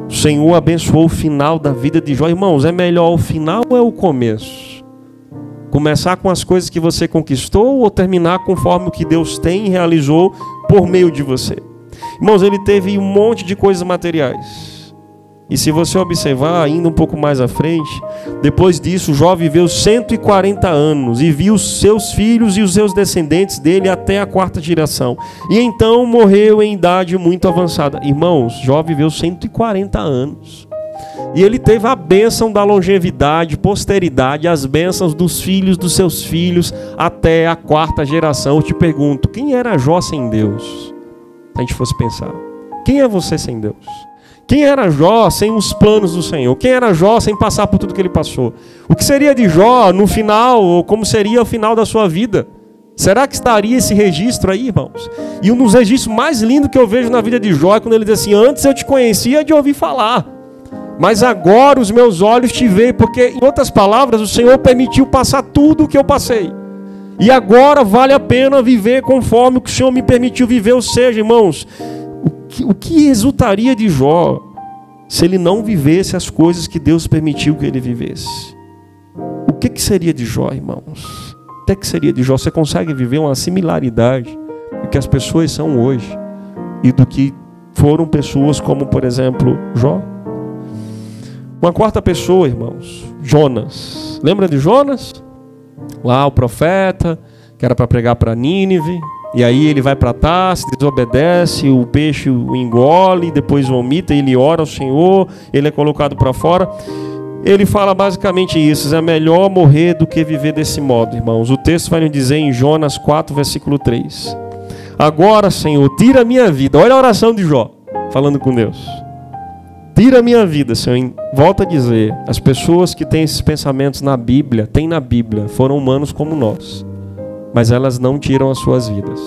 O Senhor abençoou o final da vida de Jó. Irmãos, é melhor o final ou é o começo? Começar com as coisas que você conquistou ou terminar conforme o que Deus tem e realizou por meio de você? Irmãos, ele teve um monte de coisas materiais. E se você observar ainda um pouco mais à frente, depois disso Jó viveu 140 anos e viu os seus filhos e os seus descendentes dele até a 4ª geração. E então morreu em idade muito avançada. Irmãos, Jó viveu 140 anos. E ele teve a bênção da longevidade, posteridade, as bênçãos dos filhos dos seus filhos até a 4ª geração. Eu te pergunto, quem era Jó sem Deus? Se a gente fosse pensar, quem é você sem Deus? Quem era Jó sem os planos do Senhor? Quem era Jó sem passar por tudo que ele passou? O que seria de Jó no final, ou como seria o final da sua vida? Será que estaria esse registro aí, irmãos? E um dos registros mais lindos que eu vejo na vida de Jó é quando ele diz assim: antes eu te conhecia de ouvir falar, mas agora os meus olhos te veem. Porque, em outras palavras, o Senhor permitiu passar tudo o que eu passei. E agora vale a pena viver conforme o que o Senhor me permitiu viver. Ou seja, irmãos, o que resultaria de Jó se ele não vivesse as coisas que Deus permitiu que ele vivesse? O que seria de Jó, irmãos? O que seria de Jó? Você consegue viver uma similaridade do que as pessoas são hoje e do que foram pessoas como, por exemplo, Jó? Uma 4ª pessoa, irmãos, Jonas. Lembra de Jonas? Lá o profeta, que era para pregar para Nínive. E aí ele vai para Tarsis, desobedece, o peixe o engole, depois vomita, ele ora ao Senhor, ele é colocado para fora. Ele fala basicamente isso: é melhor morrer do que viver desse modo, irmãos. O texto vai nos dizer em Jonas 4, versículo 3. Agora, Senhor, tira a minha vida. Olha a oração de Jó, falando com Deus. Tira a minha vida, Senhor. Volta a dizer, as pessoas que têm esses pensamentos na Bíblia, foram humanos como nós. Mas elas não tiram as suas vidas.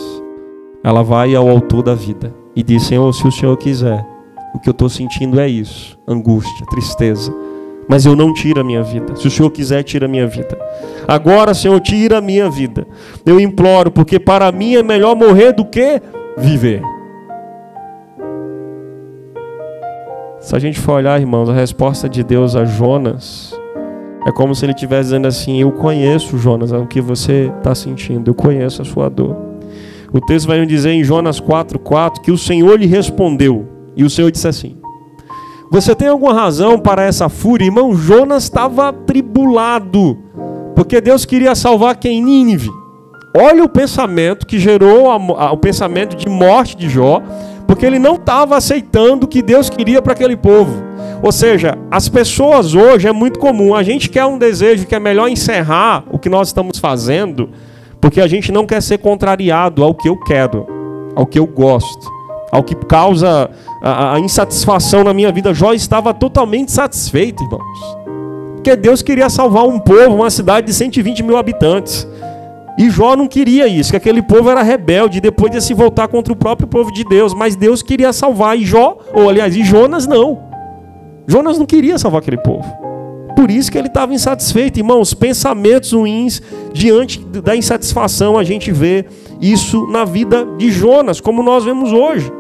Ela vai ao autor da vida e diz: Senhor, se o Senhor quiser, o que eu estou sentindo é isso, angústia, tristeza, mas eu não tiro a minha vida. Se o Senhor quiser, tira a minha vida. Agora, Senhor, tira a minha vida. Eu imploro, porque para mim é melhor morrer do que viver. Se a gente for olhar, irmãos, a resposta de Deus a Jonas é como se ele estivesse dizendo assim: eu conheço, Jonas, o que você está sentindo, eu conheço a sua dor. O texto vai nos dizer em Jonas 4,4 que o Senhor lhe respondeu, e o Senhor disse assim: você tem alguma razão para essa fúria? Irmão, Jonas estava atribulado, porque Deus queria salvar quem? Nínive. Olha o pensamento que gerou o pensamento de morte de Jó, porque ele não estava aceitando o que Deus queria para aquele povo. Ou seja, as pessoas hoje, é muito comum, a gente quer um desejo que é melhor encerrar o que nós estamos fazendo, porque a gente não quer ser contrariado ao que eu quero, ao que eu gosto, ao que causa a insatisfação na minha vida. Jó estava totalmente satisfeito, irmãos, porque Deus queria salvar um povo, uma cidade de 120 mil habitantes. E Jó não queria isso, que aquele povo era rebelde, depois de se voltar contra o próprio povo de Deus. Mas Deus queria salvar, e Jonas não. Jonas não queria salvar aquele povo. Por isso que ele estava insatisfeito. Irmãos, pensamentos ruins diante da insatisfação, a gente vê isso na vida de Jonas, como nós vemos hoje.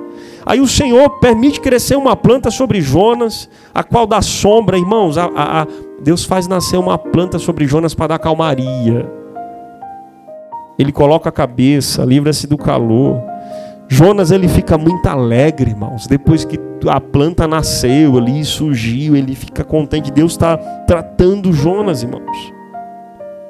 Aí o Senhor permite crescer uma planta sobre Jonas, a qual dá sombra. Irmãos, Deus faz nascer uma planta sobre Jonas para dar calmaria. Ele coloca a cabeça, livra-se do calor. Jonas, ele fica muito alegre, irmãos. Depois que a planta nasceu ali, surgiu, ele fica contente. Deus está tratando Jonas, irmãos.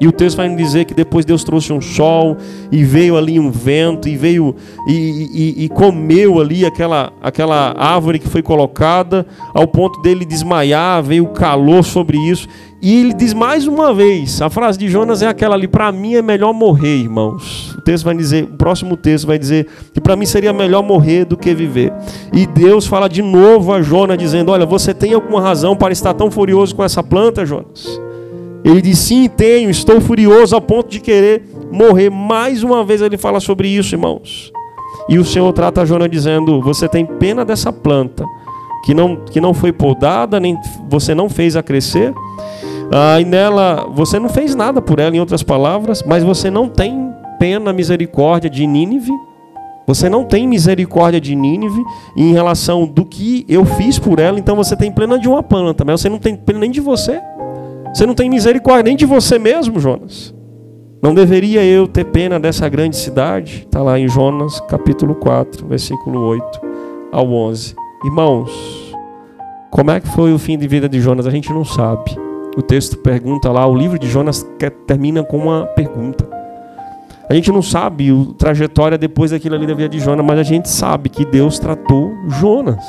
E o texto vai nos dizer que depois Deus trouxe um sol, e veio ali um vento, e veio e comeu ali aquela árvore que foi colocada, ao ponto dele desmaiar, veio calor sobre isso. E ele diz mais uma vez, a frase de Jonas é aquela ali: para mim é melhor morrer, irmãos. O texto vai dizer, o próximo texto vai dizer que para mim seria melhor morrer do que viver. E Deus fala de novo a Jonas, dizendo: olha, você tem alguma razão para estar tão furioso com essa planta, Jonas? Ele diz: sim, tenho, estou furioso ao ponto de querer morrer. Mais uma vez ele fala sobre isso, irmãos. E o Senhor trata Jonas dizendo: você tem pena dessa planta, que não foi podada, nem você não fez a crescer, e nela você não fez nada por ela, em outras palavras, mas você não tem pena, misericórdia de Nínive. Você não tem misericórdia de Nínive em relação do que eu fiz por ela. Então você tem pena de uma planta, mas você não tem pena nem de você. Você não tem misericórdia nem de você mesmo, Jonas. Não deveria eu ter pena dessa grande cidade? Está lá em Jonas capítulo 4, versículo 8 ao 11. Irmãos, como é que foi o fim de vida de Jonas? A gente não sabe. O texto pergunta lá, o livro de Jonas termina com uma pergunta. A gente não sabe a trajetória depois daquilo ali da vida de Jonas, mas a gente sabe que Deus tratou Jonas.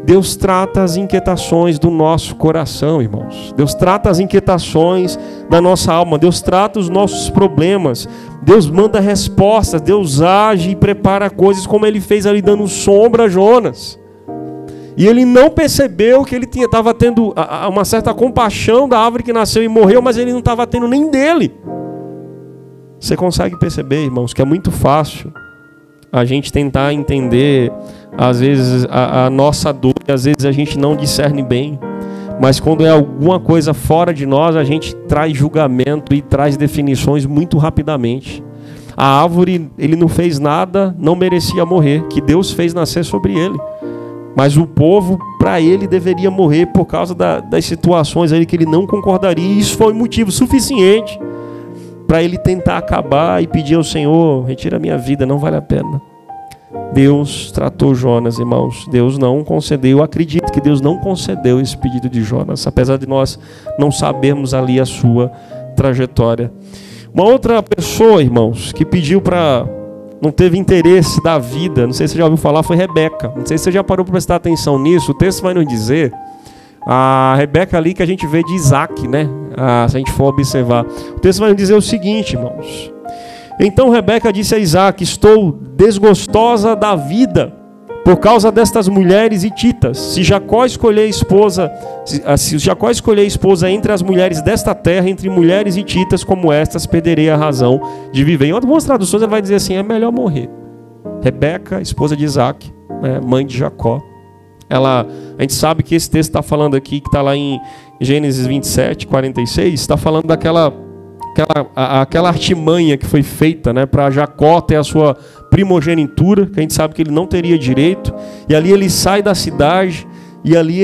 Deus trata as inquietações do nosso coração, irmãos. Deus trata as inquietações da nossa alma. Deus trata os nossos problemas. Deus manda respostas. Deus age e prepara coisas como Ele fez ali dando sombra a Jonas. E ele não percebeu que ele estava tendo uma certa compaixão da árvore que nasceu e morreu, mas ele não estava tendo nem dele. Você consegue perceber, irmãos, que é muito fácil a gente tentar entender, às vezes, a nossa dor, e às vezes a gente não discerne bem. Mas quando é alguma coisa fora de nós, a gente traz julgamento e traz definições muito rapidamente. A árvore, ele não fez nada, não merecia morrer, que Deus fez nascer sobre ele. Mas o povo, para ele, deveria morrer por causa das situações aí que ele não concordaria. E isso foi motivo suficiente para ele tentar acabar e pedir ao Senhor: retira a minha vida, não vale a pena. Deus tratou Jonas, irmãos. Deus não concedeu, eu acredito que Deus não concedeu esse pedido de Jonas, apesar de nós não sabermos ali a sua trajetória. Uma outra pessoa, irmãos, que pediu não teve interesse da vida, não sei se você já ouviu falar, foi Rebeca. Não sei se você já parou para prestar atenção nisso. O texto vai nos dizer, a Rebeca ali que a gente vê de Isaac, né? Se a gente for observar, o texto vai nos dizer o seguinte, irmãos: então Rebeca disse a Isaac: estou desgostosa da vida por causa destas mulheres hititas. Se Jacó escolher esposa entre as mulheres desta terra, entre mulheres hititas como estas, perderei a razão de viver. Em algumas traduções ele vai dizer assim: é melhor morrer. Rebeca, esposa de Isaac, né, mãe de Jacó. A gente sabe que esse texto está falando aqui, que está lá em Gênesis 27, 46, está falando daquela artimanha que foi feita, né, para Jacó ter a sua primogenitura, que a gente sabe que ele não teria direito, e ali ele sai da cidade, e ali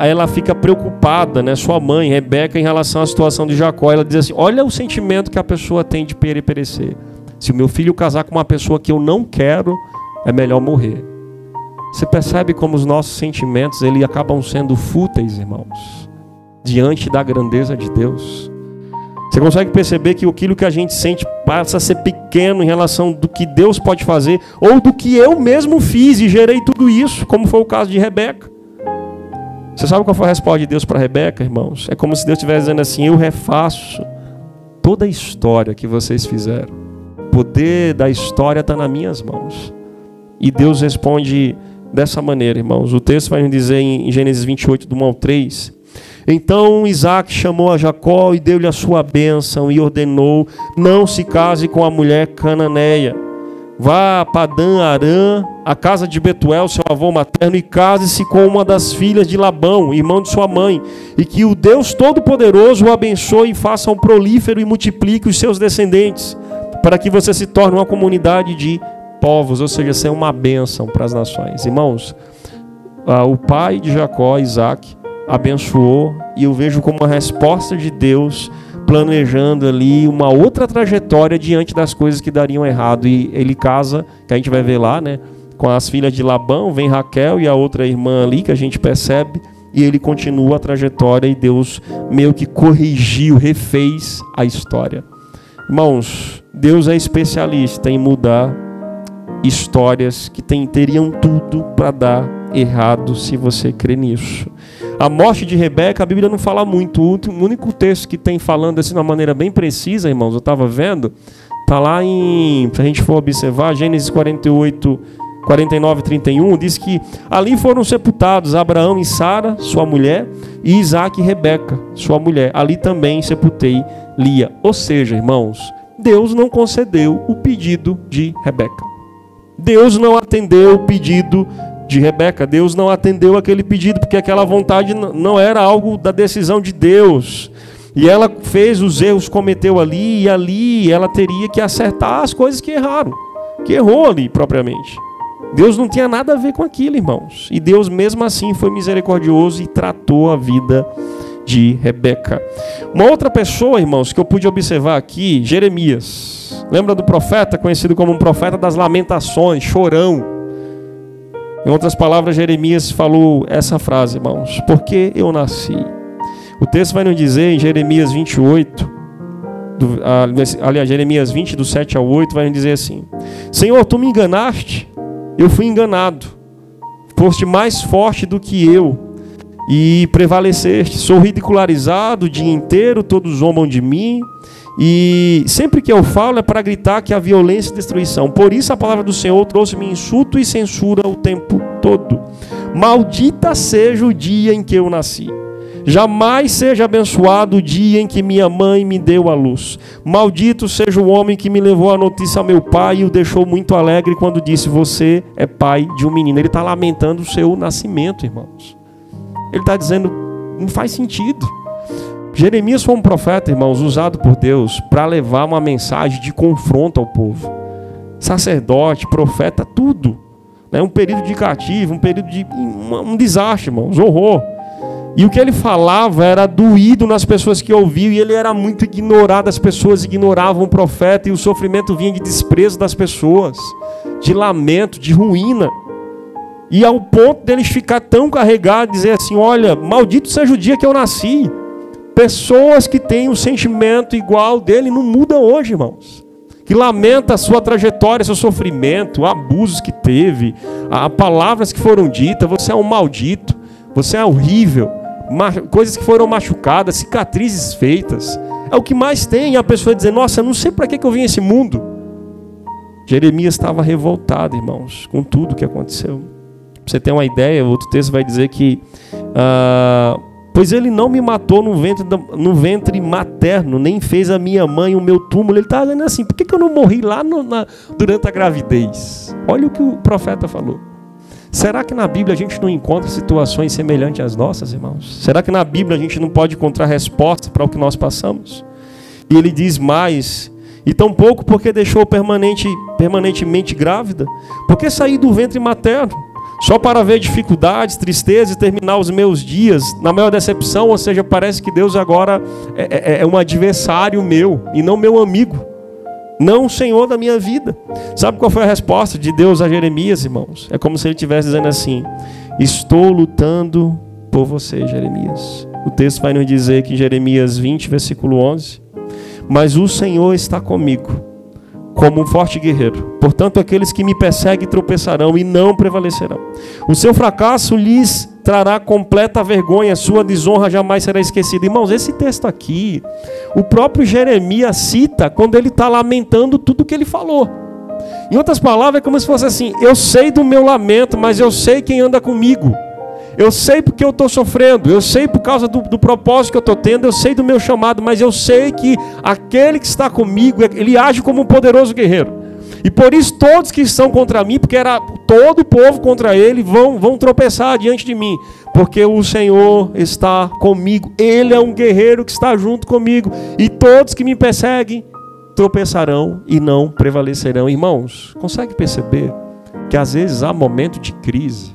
ela fica preocupada, né, sua mãe, Rebeca, em relação à situação de Jacó. Ela diz assim: olha o sentimento que a pessoa tem de perecer. Se o meu filho casar com uma pessoa que eu não quero, é melhor morrer. Você percebe como os nossos sentimentos acabam sendo fúteis, irmãos, diante da grandeza de Deus? Você consegue perceber que aquilo que a gente sente passa a ser pequeno em relação do que Deus pode fazer, ou do que eu mesmo fiz e gerei tudo isso, como foi o caso de Rebeca? Você sabe qual foi a resposta de Deus para Rebeca, irmãos? É como se Deus estivesse dizendo assim: eu refaço toda a história que vocês fizeram. O poder da história está nas minhas mãos. E Deus responde dessa maneira, irmãos. O texto vai nos dizer em Gênesis 28, do 1 ao 3. Então Isaac chamou a Jacó e deu-lhe a sua bênção e ordenou: não se case com a mulher cananeia. Vá a Padã Arã, a casa de Betuel, seu avô materno, e case-se com uma das filhas de Labão, irmão de sua mãe, e que o Deus Todo-Poderoso o abençoe e faça um prolífero e multiplique os seus descendentes, para que você se torne uma comunidade de povos, ou seja, ser uma bênção para as nações. Irmãos, o pai de Jacó, Isaac, abençoou, e eu vejo como uma resposta de Deus planejando ali uma outra trajetória diante das coisas que dariam errado. E ele casa, que a gente vai ver lá, né, com as filhas de Labão, vem Raquel e a outra irmã ali, que a gente percebe, e ele continua a trajetória, e Deus meio que corrigiu, refez a história. Irmãos, Deus é especialista em mudar histórias que teriam tudo para dar errado, se você crê nisso. A morte de Rebeca, a Bíblia não fala muito. O único texto que tem falando assim de uma maneira bem precisa, irmãos, eu estava vendo, está lá se a gente for observar, Gênesis 48, 49 e 31, diz que ali foram sepultados Abraão e Sara, sua mulher, e Isaac e Rebeca, sua mulher. Ali também sepultei Lia. Ou seja, irmãos, Deus não concedeu o pedido de Rebeca. Deus não atendeu o pedido de Rebeca. Deus não atendeu aquele pedido, porque aquela vontade não era algo da decisão de Deus. E ela fez os erros, cometeu ali, e ali ela teria que acertar as coisas que erraram, que errou ali propriamente. Deus não tinha nada a ver com aquilo, irmãos. E Deus mesmo assim foi misericordioso e tratou a vida de Rebeca. Uma outra pessoa, irmãos, que eu pude observar aqui, Jeremias. Lembra do profeta, conhecido como um profeta das lamentações, chorão? Em outras palavras, Jeremias falou essa frase, irmãos: porque eu nasci. O texto vai nos dizer em Jeremias 28, aliás, Jeremias 20, do 7 ao 8, vai nos dizer assim: Senhor, tu me enganaste, eu fui enganado, foste mais forte do que eu e prevaleceste. Sou ridicularizado o dia inteiro, todos zombam de mim, e sempre que eu falo é para gritar que há violência e destruição. Por isso a palavra do Senhor trouxe-me insulto e censura o tempo todo. Maldita seja o dia em que eu nasci. Jamais seja abençoado o dia em que minha mãe me deu a luz. Maldito seja o homem que me levou a notícia a meu pai e o deixou muito alegre quando disse: você é pai de um menino. Ele está lamentando o seu nascimento, irmãos. Ele está dizendo, não faz sentido. Jeremias foi um profeta, irmãos, usado por Deus para levar uma mensagem de confronto ao povo. Sacerdote, profeta, tudo. Um período de cativo, um período de um desastre, irmãos, horror. E o que ele falava era doído nas pessoas que ouviam, e ele era muito ignorado, as pessoas ignoravam o profeta, e o sofrimento vinha de desprezo das pessoas, de lamento, de ruína. E ao ponto deles ficar tão carregados, dizer assim: olha, maldito seja o dia que eu nasci. Pessoas que têm um sentimento igual dele não mudam hoje, irmãos. Que lamenta a sua trajetória, seu sofrimento, abusos que teve, palavras que foram ditas: você é um maldito, você é horrível, coisas que foram machucadas, cicatrizes feitas. É o que mais tem, a pessoa dizer: nossa, eu não sei para que eu vim a esse mundo. Jeremias estava revoltado, irmãos, com tudo que aconteceu. Pra você ter uma ideia, outro texto vai dizer que pois ele não me matou no ventre materno, nem fez a minha mãe o meu túmulo. Ele estava dizendo assim: por que eu não morri lá durante a gravidez? Olha o que o profeta falou. Será que na Bíblia a gente não encontra situações semelhantes às nossas, irmãos? Será que na Bíblia a gente não pode encontrar resposta para o que nós passamos? E ele diz mais: e tampouco porque deixou permanentemente grávida, porque saí do ventre materno, só para ver dificuldades, tristeza e terminar os meus dias na maior decepção. Ou seja, parece que Deus agora é um adversário meu e não meu amigo, não o Senhor da minha vida. Sabe qual foi a resposta de Deus a Jeremias, irmãos? É como se ele estivesse dizendo assim: estou lutando por você, Jeremias. O texto vai nos dizer que em Jeremias 20, versículo 11: mas o Senhor está comigo, como um forte guerreiro. Portanto, aqueles que me perseguem tropeçarão e não prevalecerão. O seu fracasso lhes trará completa vergonha, sua desonra jamais será esquecida. Irmãos, esse texto aqui, o próprio Jeremias cita quando ele está lamentando tudo que ele falou. Em outras palavras, é como se fosse assim: eu sei do meu lamento, mas eu sei quem anda comigo. Eu sei porque eu estou sofrendo, eu sei por causa do propósito que eu estou tendo, eu sei do meu chamado, mas eu sei que aquele que está comigo, ele age como um poderoso guerreiro. E por isso todos que estão contra mim, porque era todo o povo contra ele, vão tropeçar diante de mim, porque o Senhor está comigo. Ele é um guerreiro que está junto comigo, e todos que me perseguem tropeçarão e não prevalecerão. Irmãos, consegue perceber que às vezes há momento de crise,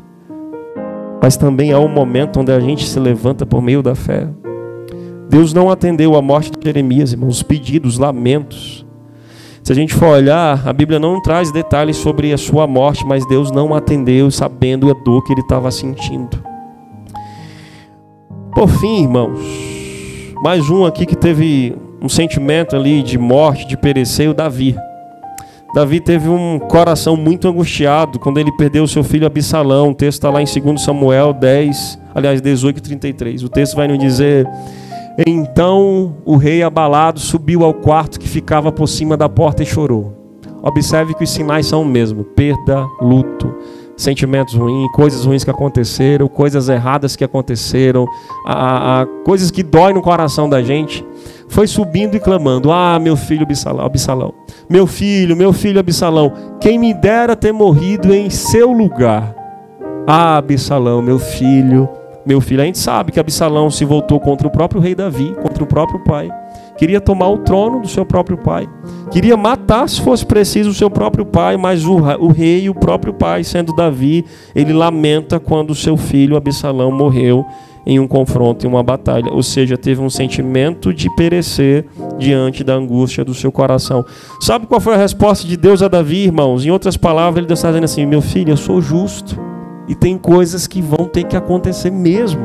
mas também há um momento onde a gente se levanta por meio da fé. Deus não atendeu a morte de Jeremias, irmãos, os pedidos, os lamentos. Se a gente for olhar, a Bíblia não traz detalhes sobre a sua morte, mas Deus não atendeu, sabendo a dor que ele estava sentindo. Por fim, irmãos, mais um aqui que teve um sentimento ali de morte, de perecer, o Davi. Davi teve um coração muito angustiado quando ele perdeu o seu filho Absalão. O texto está lá em 2 Samuel 18:33. O texto vai nos dizer: então o rei abalado subiu ao quarto que ficava por cima da porta e chorou. Observe que os sinais são o mesmo: perda, luto, sentimentos ruins, coisas ruins que aconteceram, coisas erradas que aconteceram, coisas que doem no coração da gente. Foi subindo e clamando: ah, meu filho Absalão, meu filho Absalão, quem me dera ter morrido em seu lugar. Ah, Absalão, meu filho. A gente sabe que Absalão se voltou contra o próprio rei Davi, contra o próprio pai. Queria tomar o trono do seu próprio pai. Queria matar, se fosse preciso, o seu próprio pai. Mas o rei e o próprio pai, sendo Davi, ele lamenta quando o seu filho Absalão morreu em um confronto, em uma batalha. Ou seja, teve um sentimento de perecer diante da angústia do seu coração. Sabe qual foi a resposta de Deus a Davi, irmãos? Em outras palavras, ele está dizendo assim: meu filho, eu sou justo. E tem coisas que vão ter que acontecer mesmo.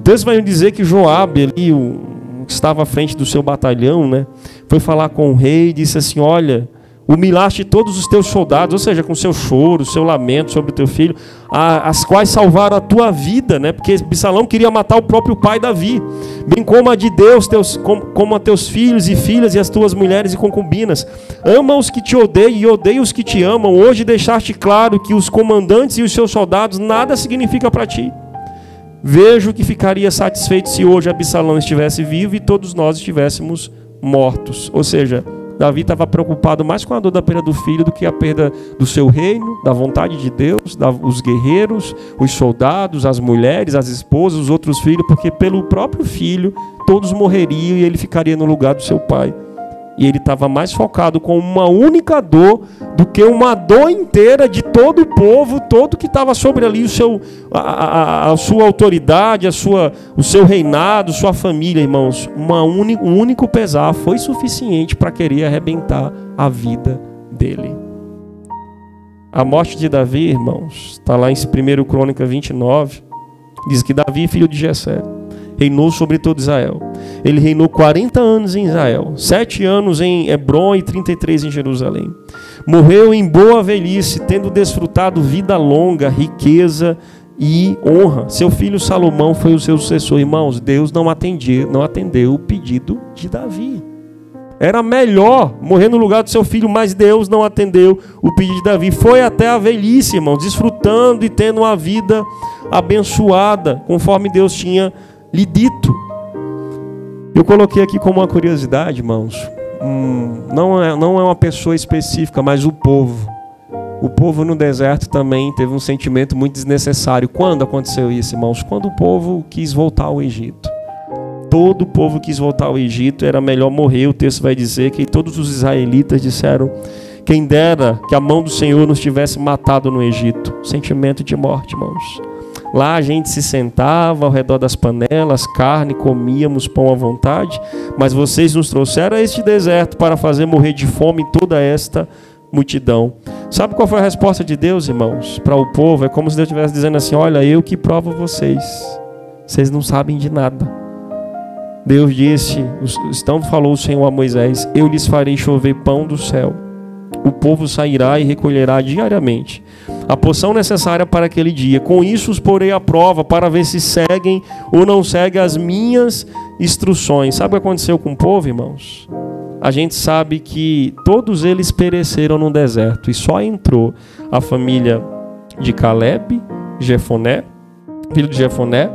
Deus vai dizer que Joabe, ali, o que estava à frente do seu batalhão, né, foi falar com o rei e disse assim: olha, humilhaste todos os teus soldados, ou seja, com seu choro, seu lamento sobre o teu filho, as quais salvaram a tua vida, né? Porque Absalão queria matar o próprio pai Davi, bem como a de Deus, como a teus filhos e filhas e as tuas mulheres e concubinas. Ama os que te odeiam e odeia os que te amam. Hoje deixaste claro que os comandantes e os seus soldados nada significa para ti. Vejo que ficaria satisfeito se hoje Absalão estivesse vivo e todos nós estivéssemos mortos. Ou seja, Davi estava preocupado mais com a dor da perda do filho do que a perda do seu reino, da vontade de Deus, os guerreiros, os soldados, as mulheres, as esposas, os outros filhos, porque pelo próprio filho todos morreriam e ele ficaria no lugar do seu pai. E ele estava mais focado com uma única dor do que uma dor inteira de todo o povo, todo que estava sobre ali a sua autoridade, o seu reinado, sua família, irmãos. Um único pesar foi suficiente para querer arrebentar a vida dele. A morte de Davi, irmãos, está lá em 1 Crônica 29, diz que Davi, filho de Jessé, reinou sobre todo Israel. Ele reinou 40 anos em Israel, 7 anos em Hebrom e 33 em Jerusalém. Morreu em boa velhice, tendo desfrutado vida longa, riqueza e honra. Seu filho Salomão foi o seu sucessor. Irmãos, Deus não atendeu o pedido de Davi. Era melhor morrer no lugar do seu filho, mas Deus não atendeu o pedido de Davi. Foi até a velhice, irmãos, desfrutando e tendo uma vida abençoada, conforme Deus tinha lhe dito. Eu coloquei aqui como uma curiosidade, irmãos, não é uma pessoa específica, mas o povo. O povo no deserto também teve um sentimento muito desnecessário. Quando aconteceu isso, irmãos? Quando o povo quis voltar ao Egito. Todo o povo quis voltar ao Egito, era melhor morrer. O texto vai dizer que todos os israelitas disseram: quem dera que a mão do Senhor nos tivesse matado no Egito. Sentimento de morte, irmãos. Lá a gente se sentava ao redor das panelas, carne, comíamos pão à vontade, mas vocês nos trouxeram a este deserto para fazer morrer de fome toda esta multidão. Sabe qual foi a resposta de Deus, irmãos, para o povo? É como se Deus estivesse dizendo assim: olha, eu que provo vocês não sabem de nada. Deus disse, então falou o Senhor a Moisés: eu lhes farei chover pão do céu. O povo sairá e recolherá diariamente a porção necessária para aquele dia. Com isso os porei à prova para ver se seguem ou não seguem as minhas instruções. Sabe o que aconteceu com o povo, irmãos? A gente sabe que todos eles pereceram no deserto e só entrou a família de Caleb, Jefoné, filho de Jefoné,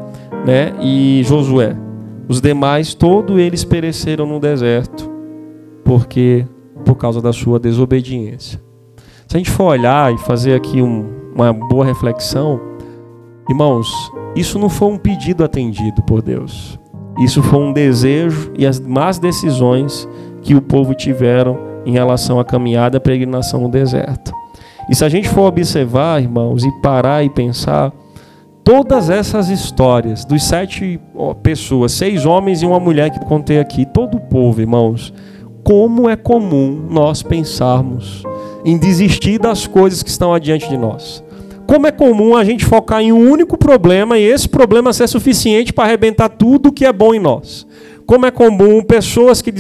né, e Josué. Os demais, todos eles pereceram no deserto por causa da sua desobediência. Se a gente for olhar e fazer aqui uma boa reflexão, irmãos, isso não foi um pedido atendido por Deus. Isso foi um desejo e as más decisões que o povo tiveram em relação à caminhada, à peregrinação no deserto. E se a gente for observar, irmãos, e parar e pensar, todas essas histórias dos 7 pessoas, 6 homens e uma mulher que contei aqui, todo o povo, irmãos, como é comum nós pensarmos em desistir das coisas que estão adiante de nós. Como é comum a gente focar em um único problema e esse problema ser suficiente para arrebentar tudo que é bom em nós. Como é comum pessoas que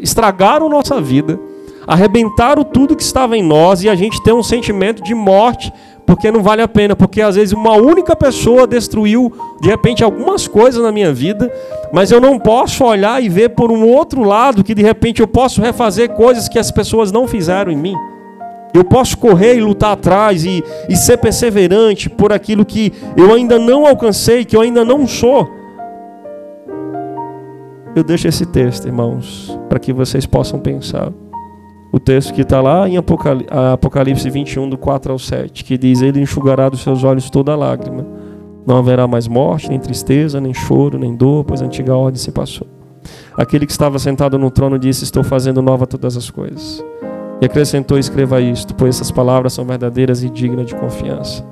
estragaram nossa vida, arrebentaram tudo que estava em nós e a gente ter um sentimento de morte, porque não vale a pena, porque às vezes uma única pessoa destruiu de repente algumas coisas na minha vida, mas eu não posso olhar e ver por um outro lado que de repente eu posso refazer coisas que as pessoas não fizeram em mim. Eu posso correr e lutar atrás e ser perseverante por aquilo que eu ainda não alcancei, que eu ainda não sou. Eu deixo esse texto, irmãos, para que vocês possam pensar. o texto que está lá em Apocalipse 21, do 4 ao 7, que diz: Ele enxugará dos seus olhos toda lágrima. Não haverá mais morte, nem tristeza, nem choro, nem dor, pois a antiga ordem se passou. Aquele que estava sentado no trono disse: Estou fazendo nova todas as coisas. E acrescentou: Escreva isto, pois essas palavras são verdadeiras e dignas de confiança.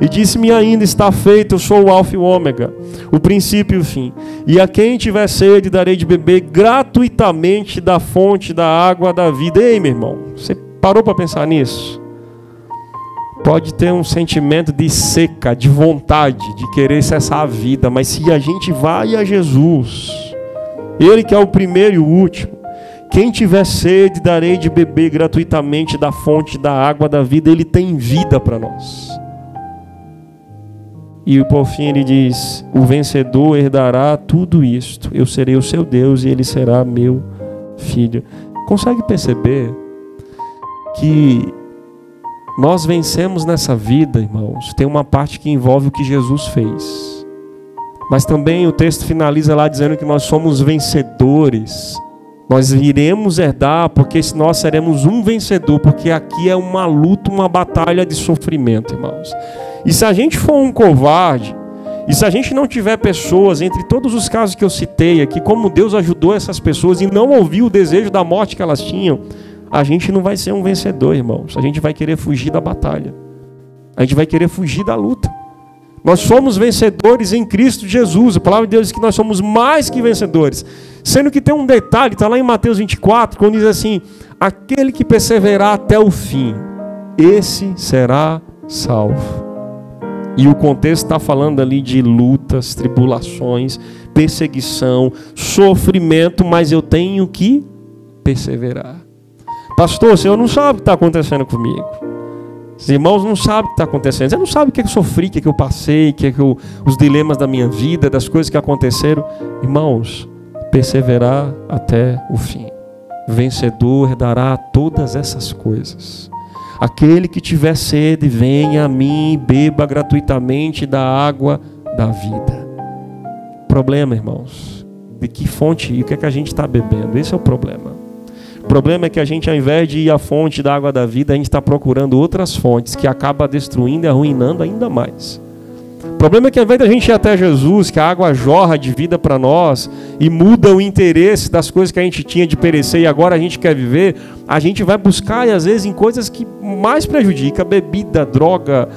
E disse-me ainda: Está feito, eu sou o Alfa e o Ômega, o princípio e o fim. E a quem tiver sede darei de beber gratuitamente da fonte da água da vida. Ei, meu irmão, você parou para pensar nisso? Pode ter um sentimento de seca, de vontade, de querer cessar a vida, mas se a gente vai a Jesus, Ele que é o primeiro e o último, quem tiver sede darei de beber gratuitamente da fonte da água da vida. Ele tem vida para nós. E por fim ele diz: o vencedor herdará tudo isto. Eu serei o seu Deus e ele será meu filho. Consegue perceber que nós vencemos nessa vida, irmãos? Tem uma parte que envolve o que Jesus fez. Mas também o texto finaliza lá dizendo que nós somos vencedores. Nós iremos herdar, porque nós seremos um vencedor, porque aqui é uma luta, uma batalha de sofrimento, irmãos. E se a gente for um covarde, e se a gente não tiver pessoas, entre todos os casos que eu citei aqui, como Deus ajudou essas pessoas e não ouviu o desejo da morte que elas tinham, a gente não vai ser um vencedor, irmãos. A gente vai querer fugir da batalha. A gente vai querer fugir da luta. Nós somos vencedores em Cristo Jesus. A palavra de Deus diz que nós somos mais que vencedores. Sendo que tem um detalhe, está lá em Mateus 24, quando diz assim: aquele que perseverar até o fim, esse será salvo. E o contexto está falando ali de lutas, tribulações, perseguição, sofrimento, mas eu tenho que perseverar. Pastor, o senhor não sabe o que está acontecendo comigo. Os irmãos não sabem o que está acontecendo. Você não sabe o que eu sofri, o que eu passei, os dilemas da minha vida, das coisas que aconteceram. Irmãos, perseverar até o fim. Vencedor herdará todas essas coisas. Aquele que tiver sede, venha a mim e beba gratuitamente da água da vida. Problema, irmãos, de que fonte e o que é que a gente está bebendo? Esse é o problema. O problema é que a gente, ao invés de ir à fonte da água da vida, a gente está procurando outras fontes que acaba destruindo e arruinando ainda mais. O problema é que ao invés da gente ir até Jesus, que a água jorra de vida para nós e muda o interesse das coisas que a gente tinha de perecer e agora a gente quer viver, a gente vai buscar e às vezes em coisas que mais prejudicam: bebida, droga,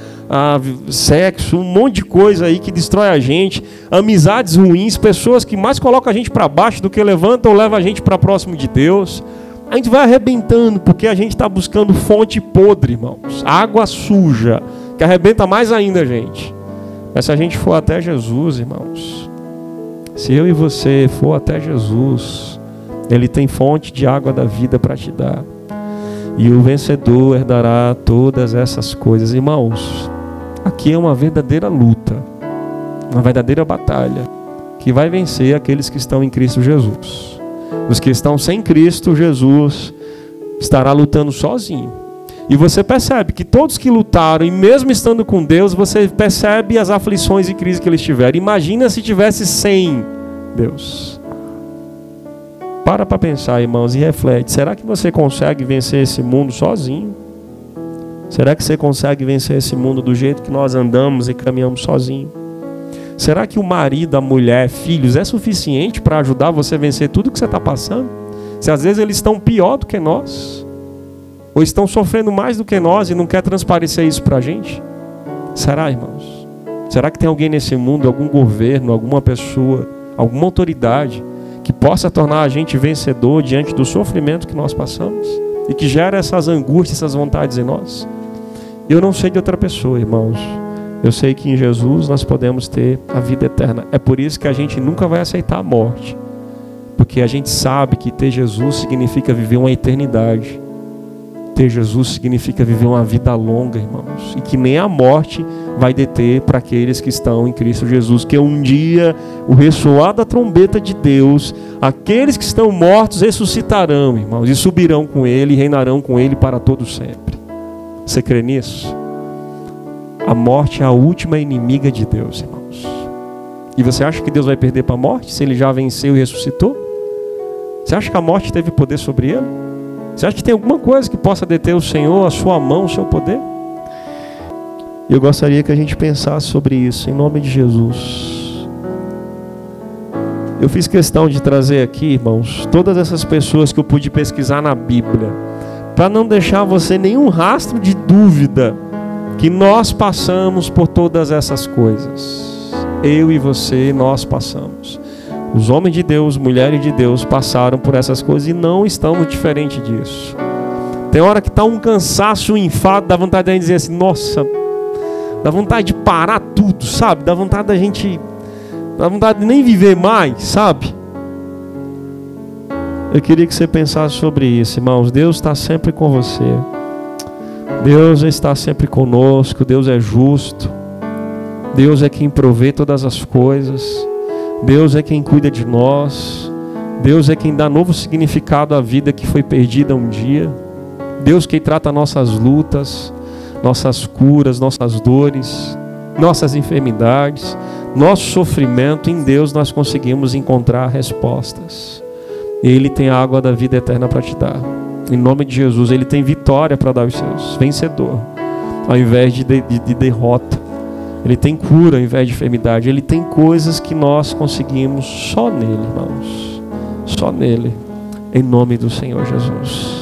sexo, um monte de coisa aí que destrói a gente, amizades ruins, pessoas que mais colocam a gente para baixo do que levantam ou levam a gente para próximo de Deus. A gente vai arrebentando porque a gente está buscando fonte podre, irmãos, água suja, que arrebenta mais ainda a gente. Mas se a gente for até Jesus, irmãos, se eu e você for até Jesus, Ele tem fonte de água da vida para te dar. E o vencedor herdará todas essas coisas. Irmãos, aqui é uma verdadeira luta, uma verdadeira batalha, que vai vencer aqueles que estão em Cristo Jesus. Os que estão sem Cristo Jesus estará lutando sozinho. E você percebe que todos que lutaram, e mesmo estando com Deus, você percebe as aflições e crises que eles tiveram. Imagina se tivesse sem Deus. Para pensar, irmãos, e reflete. Será que você consegue vencer esse mundo sozinho? Será que você consegue vencer esse mundo do jeito que nós andamos e caminhamos sozinho? Será que o marido, a mulher, filhos é suficiente para ajudar você a vencer tudo que você está passando? Se às vezes eles estão pior do que nós, ou estão sofrendo mais do que nós e não quer transparecer isso para a gente? Será, irmãos? Será que tem alguém nesse mundo, algum governo, alguma pessoa, alguma autoridade que possa tornar a gente vencedor diante do sofrimento que nós passamos e que gera essas angústias, essas vontades em nós? Eu não sei de outra pessoa, irmãos. Eu sei que em Jesus nós podemos ter a vida eterna. É por isso que a gente nunca vai aceitar a morte, porque a gente sabe que ter Jesus significa viver uma eternidade. Ter Jesus significa viver uma vida longa, irmãos, e que nem a morte vai deter para aqueles que estão em Cristo Jesus, que um dia o ressoar da trombeta de Deus, aqueles que estão mortos ressuscitarão, irmãos, e subirão com Ele e reinarão com Ele para todo sempre. Você crê nisso? A morte é a última inimiga de Deus, irmãos. E você acha que Deus vai perder para a morte se Ele já venceu e ressuscitou? Você acha que a morte teve poder sobre Ele? Você acha que tem alguma coisa que possa deter o Senhor, a sua mão, o seu poder? Eu gostaria que a gente pensasse sobre isso, em nome de Jesus. Eu fiz questão de trazer aqui, irmãos, todas essas pessoas que eu pude pesquisar na Bíblia, para não deixar você nenhum rastro de dúvida que nós passamos por todas essas coisas. Eu e você, nós passamos. Os homens de Deus, mulheres de Deus passaram por essas coisas e não estamos diferente disso. Tem hora que está um cansaço, um enfado, dá vontade de dizer assim, nossa, dá vontade de parar tudo, sabe? Dá vontade da gente, dá vontade de nem viver mais, sabe? Eu queria que você pensasse sobre isso, irmãos. Deus está sempre com você. Deus está sempre conosco. Deus é justo. Deus é quem provê todas as coisas. Deus é quem cuida de nós. Deus é quem dá novo significado à vida que foi perdida um dia. Deus quem trata nossas lutas, nossas curas, nossas dores, nossas enfermidades, nosso sofrimento. Em Deus nós conseguimos encontrar respostas. Ele tem a água da vida eterna para te dar. Em nome de Jesus, Ele tem vitória para dar aos seus. Vencedor, ao invés de derrota. Ele tem cura ao invés de enfermidade. Ele tem coisas que nós conseguimos só nele, irmãos. Só nele. Em nome do Senhor Jesus.